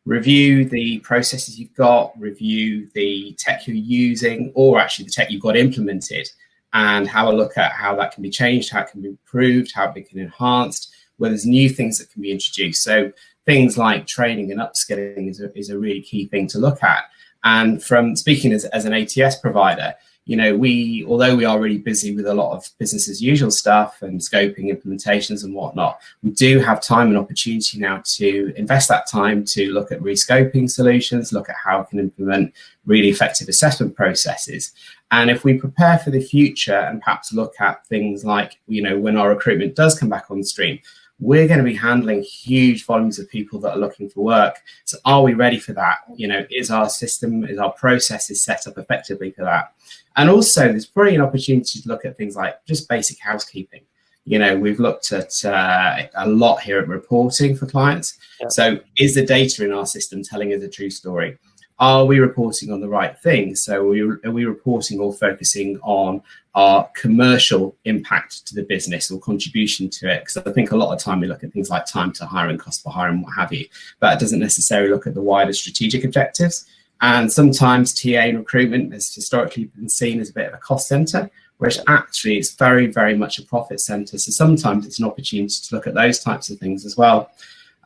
review the processes you've got, review the tech you're using, or actually the tech you've got implemented, and have a look at how that can be changed, how it can be improved, how it can be enhanced, where there's new things that can be introduced. So things like training and upskilling is a really key thing to look at. And from speaking as an ATS provider, although we are really busy with a lot of business as usual stuff and scoping implementations and whatnot, we do have time and opportunity now to invest that time to look at rescoping solutions, look at how we can implement really effective assessment processes. And if we prepare for the future and perhaps look at things like, when our recruitment does come back on stream, we're going to be handling huge volumes of people that are looking for work. So are we ready for that? Is our system, is our processes set up effectively for that? And also there's probably an opportunity to look at things like just basic housekeeping. We've looked at a lot here at reporting for clients. Yeah. So is the data in our system telling us a true story? Are we reporting on the right things? So are we reporting or focusing on our commercial impact to the business or contribution to it? Because I think a lot of time we look at things like time to hire and cost per hire and what have you, but it doesn't necessarily look at the wider strategic objectives. And sometimes TA and recruitment has historically been seen as a bit of a cost center, whereas actually it's very, very much a profit center. So sometimes it's an opportunity to look at those types of things as well.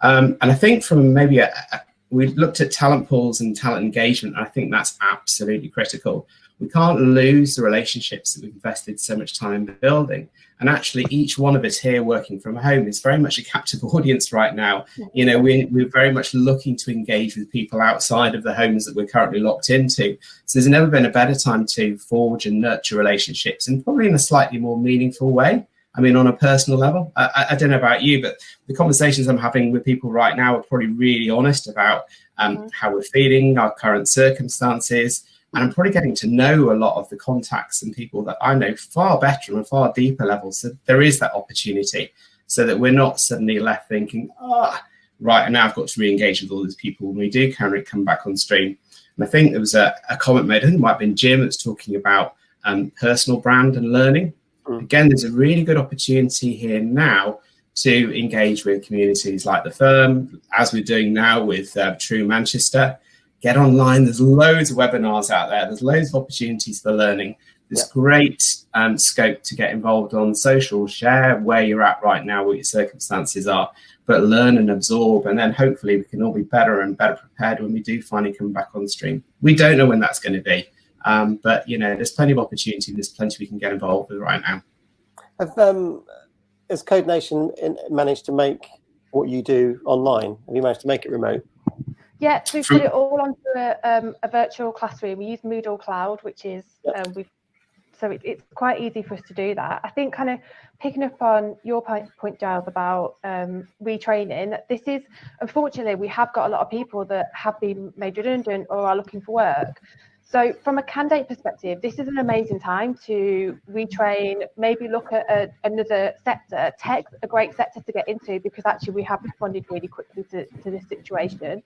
And I think from maybe we looked at talent pools and talent engagement, and I think that's absolutely critical. We can't lose the relationships that we've invested so much time building. And actually, each one of us here working from home is very much a captive audience right now. We're very much looking to engage with people outside of the homes that we're currently locked into. So there's never been a better time to forge and nurture relationships, and probably in a slightly more meaningful way. I mean, on a personal level, I don't know about you, but the conversations I'm having with people right now are probably really honest about how we're feeling, our current circumstances. And I'm probably getting to know a lot of the contacts and people that I know far better on a far deeper level. So there is that opportunity, so that we're not suddenly left thinking, right, and now I've got to re-engage with all these people when we do come back on stream. And I think there was a comment made, I think it might have been Jim, that's talking about personal brand and learning. Again, there's a really good opportunity here now to engage with communities like the firm, as we're doing now with True Manchester. Get online. There's loads of webinars out there. There's loads of opportunities for learning. There's great scope to get involved on social, share where you're at right now, what your circumstances are, but learn and absorb, and then hopefully we can all be better and better prepared when we do finally come back on stream. We don't know when that's going to be, but you know, there's plenty of opportunity. There's plenty we can get involved with right now. Has Code Nation managed to make what you do online? Have you managed to make it remote? Yeah, so we put it all onto a virtual classroom. We use Moodle Cloud, which is so it's quite easy for us to do that. I think kind of picking up on your point, Giles, about retraining. This is, unfortunately, we have got a lot of people that have been made redundant or are looking for work. So from a candidate perspective, this is an amazing time to retrain, maybe look at another sector. Tech's a great sector to get into because actually we have responded really quickly to this situation.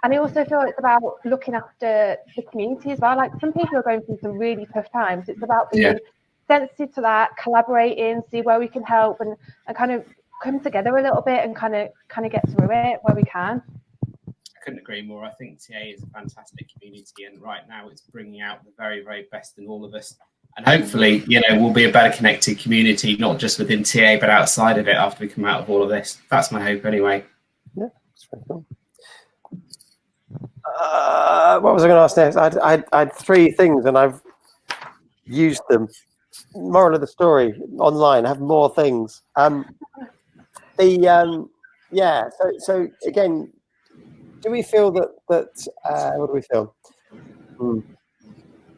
And I also feel it's about looking after the community as well. Like some people are going through some really tough times. It's about being sensitive to that, collaborating, see where we can help and kind of come together a little bit and kind of get through it where we can. I couldn't agree more. I think TA is a fantastic community, and right now it's bringing out the very, very best in all of us. And hopefully, you know, we'll be a better connected community, not just within TA, but outside of it after we come out of all of this. That's my hope anyway. Yeah, that's very cool. What was I going to ask next? I had three things and I've used them. Moral of the story, online, have more things. So again, do we feel that what do we feel?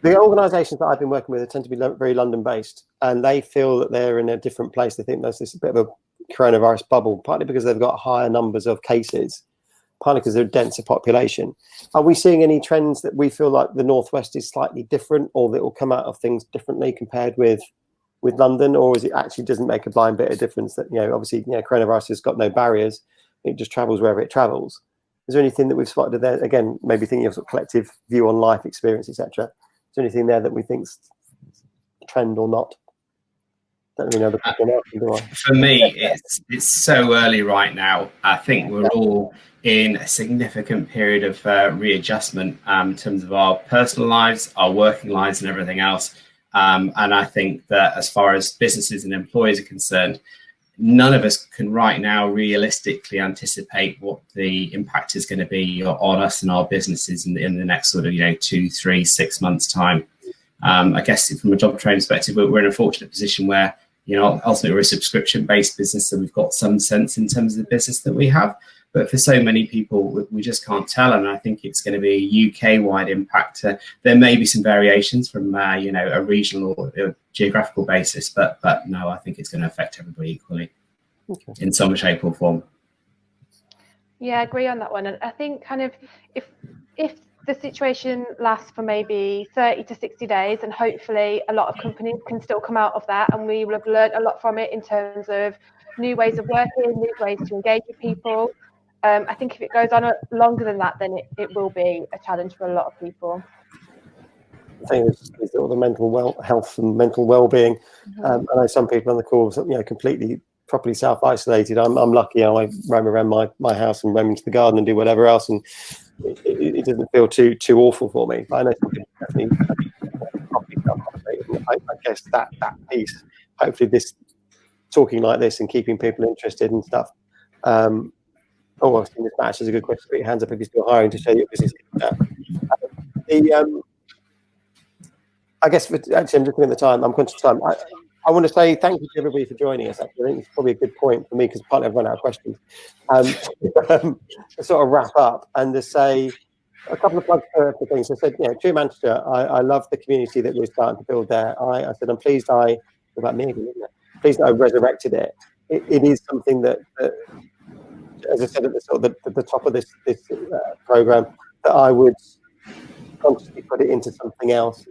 The organisations that I've been working with tend to be very London-based, and they feel that they're in a different place. They think there's this bit of a coronavirus bubble, partly because they've got higher numbers of cases, partly because they're a denser population. Are we seeing any trends that we feel like the Northwest is slightly different, or that will come out of things differently compared with London, or is it actually doesn't make a blind bit of difference that, you know, obviously, you know, coronavirus has got no barriers, it just travels wherever it travels? Is there anything that we've spotted there? Again, maybe thinking of sort of collective view on life experience, etc. Is there anything there that we think's a trend or not? Don't really know the question asking, do I? For me, it's so early right now. I think we're all in a significant period of readjustment in terms of our personal lives, our working lives, and everything else. And I think that as far as businesses and employees are concerned, none of us can right now realistically anticipate what the impact is going to be on us and our businesses in the next sort of 2, 3, 6 months time. I guess from a Jobtrain perspective, we're in a fortunate position where, ultimately we're a subscription-based business, so we've got some sense in terms of the business that we have. But for so many people, we just can't tell, and I think it's going to be a UK-wide impact. There may be some variations from a regional or geographical basis, but no, I think it's going to affect everybody equally in some shape or form. Yeah, I agree on that one. And I think kind of if the situation lasts for maybe 30 to 60 days, and hopefully a lot of companies can still come out of that, and we will have learned a lot from it in terms of new ways of working, new ways to engage with people. I think if it goes on longer than that, then it will be a challenge for a lot of people. I think it's all the mental health and mental well-being. I know some people on the call, completely properly self-isolated. I'm lucky. I roam around my house and roam into the garden and do whatever else, and it doesn't feel too awful for me. But I know some people definitely properly self-isolated. I guess that piece, hopefully, this talking like this and keeping people interested and stuff. I think this match is a good question. Put your hands up if you're still hiring to show your business. I guess actually, I'm just looking at the time. I'm conscious of time. I want to say thank you to everybody for joining us. Actually, I think it's probably a good point for me because partly I've run out of questions. To sort of wrap up and to say a couple of plugs for things. I said, True Manchester, I love the community that we're starting to build there. I said, I'm pleased about me again, isn't it? Pleased that I resurrected it. It is something that as I said at the top of this program, that I would consciously put it into something else.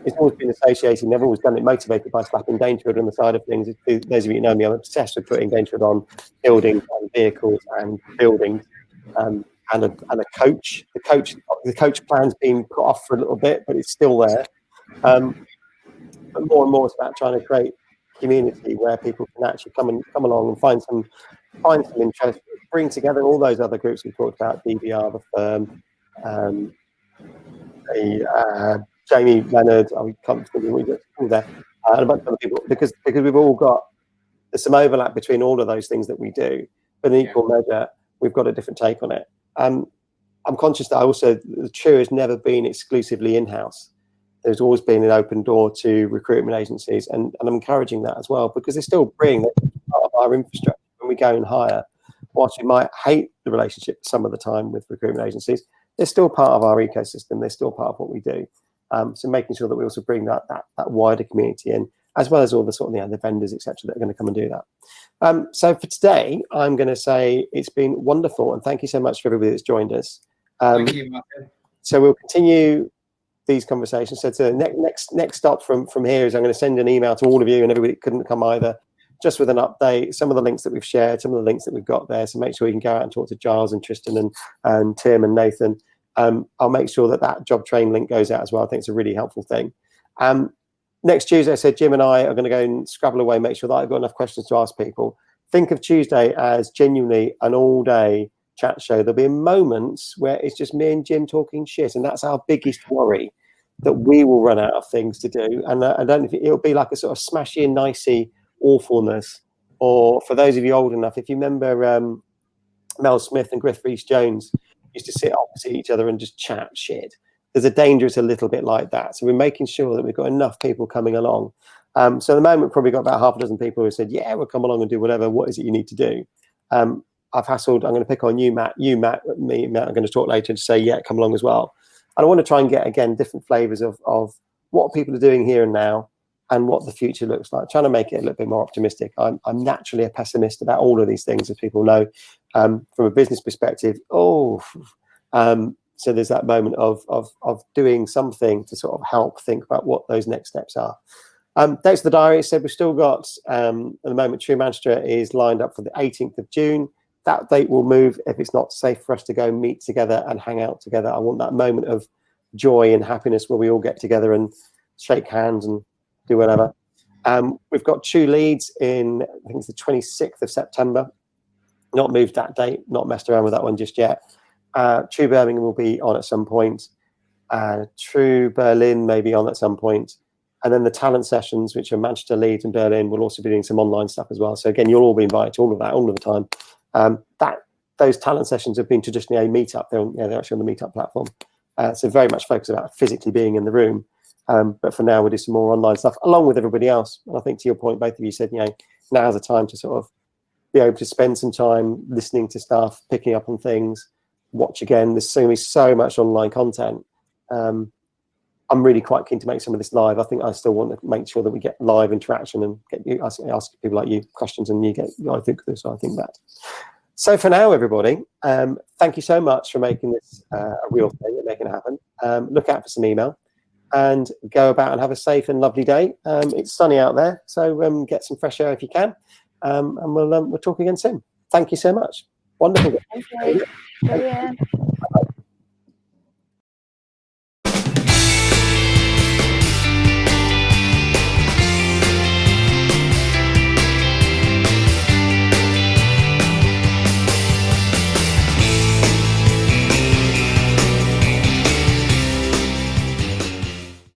It's always been associated, never always done it motivated by slapping Dangerfield on the side of things. Those of you who know me, I'm obsessed with putting Dangerfield on buildings and vehicles and buildings and a coach. The coach plan's been put off for a little bit, but it's still there. But more and more it's about trying to create community where people can actually come along and find some interest, bring together all those other groups we talked about, DBR, the firm, Jamie Leonard, are we comfortable? We just all there, and a bunch of other people because we've all got there's some overlap between all of those things that we do, but in equal measure, we've got a different take on it. I'm conscious that the True has never been exclusively in-house. There's always been an open door to recruitment agencies, and I'm encouraging that as well because they still bring that part of our infrastructure when we go and hire. Whilst we might hate the relationship some of the time with recruitment agencies, they're still part of our ecosystem. They're still part of what we do. So making sure that we also bring that wider community in, as well as all the sort of the vendors, etc., that are going to come and do that. So for today, I'm going to say it's been wonderful, and thank you so much for everybody that's joined us. Thank you, Martin. So we'll continue these conversations. So to next stop from here is I'm going to send an email to all of you and everybody that couldn't come either, just with an update, some of the links that we've shared, some of the links that we've got there. So make sure you can go out and talk to Giles and Tristan and Tim and Nathan. I'll make sure that Jobtrain link goes out as well. I think it's a really helpful thing. Next Tuesday, I said Jim and I are going to go and scrabble away, make sure that I've got enough questions to ask people. Think of Tuesday as genuinely an all-day chat show. There'll be moments where it's just me and Jim talking shit, and that's our biggest worry, that we will run out of things to do. And I don't know if it'll be like a sort of smashy and nicey awfulness, or for those of you old enough, if you remember Mel Smith and Griff Rhys-Jones used to sit opposite each other and just chat shit. There's a danger it's a little bit like that. So we're making sure that we've got enough people coming along. So at the moment, probably got about half a dozen people who said, yeah, we'll come along and do whatever. What is it you need to do? I've hassled. I'm going to pick on you, Matt. You, Matt, me, Matt, I'm going to talk later and say, yeah, come along as well. And I want to try and get, again, different flavors of what people are doing here and now and what the future looks like, trying to make it a little bit more optimistic. I'm naturally a pessimist about all of these things, as people know, from a business perspective. So there's that moment of doing something to sort of help think about what those next steps are. Dates of the diary said we've still got, at the moment, True Manchester is lined up for the 18th of June. That date will move if it's not safe for us to go meet together and hang out together. I want that moment of joy and happiness where we all get together and shake hands and do whatever. We've got True Leeds in, I think it's the 26th of September. Not moved that date, not messed around with that one just yet. True Birmingham will be on at some point. True Berlin may be on at some point. And then the talent sessions, which are Manchester, Leeds and Berlin, will also be doing some online stuff as well. So again, you'll all be invited to all of that all of the time. Those talent sessions have been traditionally a meetup. They're actually on the meetup platform. So very much focused about physically being in the room. But for now, we'll do some more online stuff along with everybody else. And I think to your point, both of you said, now's the time to sort of be able to spend some time listening to stuff, picking up on things, watch again. There's going to be so much online content. I'm really quite keen to make some of this live. I think I still want to make sure that we get live interaction and get you ask people like you questions, and you get, I think this, I think that. So for now, everybody, thank you so much for making this a real thing and making it happen. Look out for some email and go about and have a safe and lovely day. It's sunny out there, so get some fresh air if you can, and we'll talk again soon. Thank you so much. Wonderful. Thank you. Brilliant.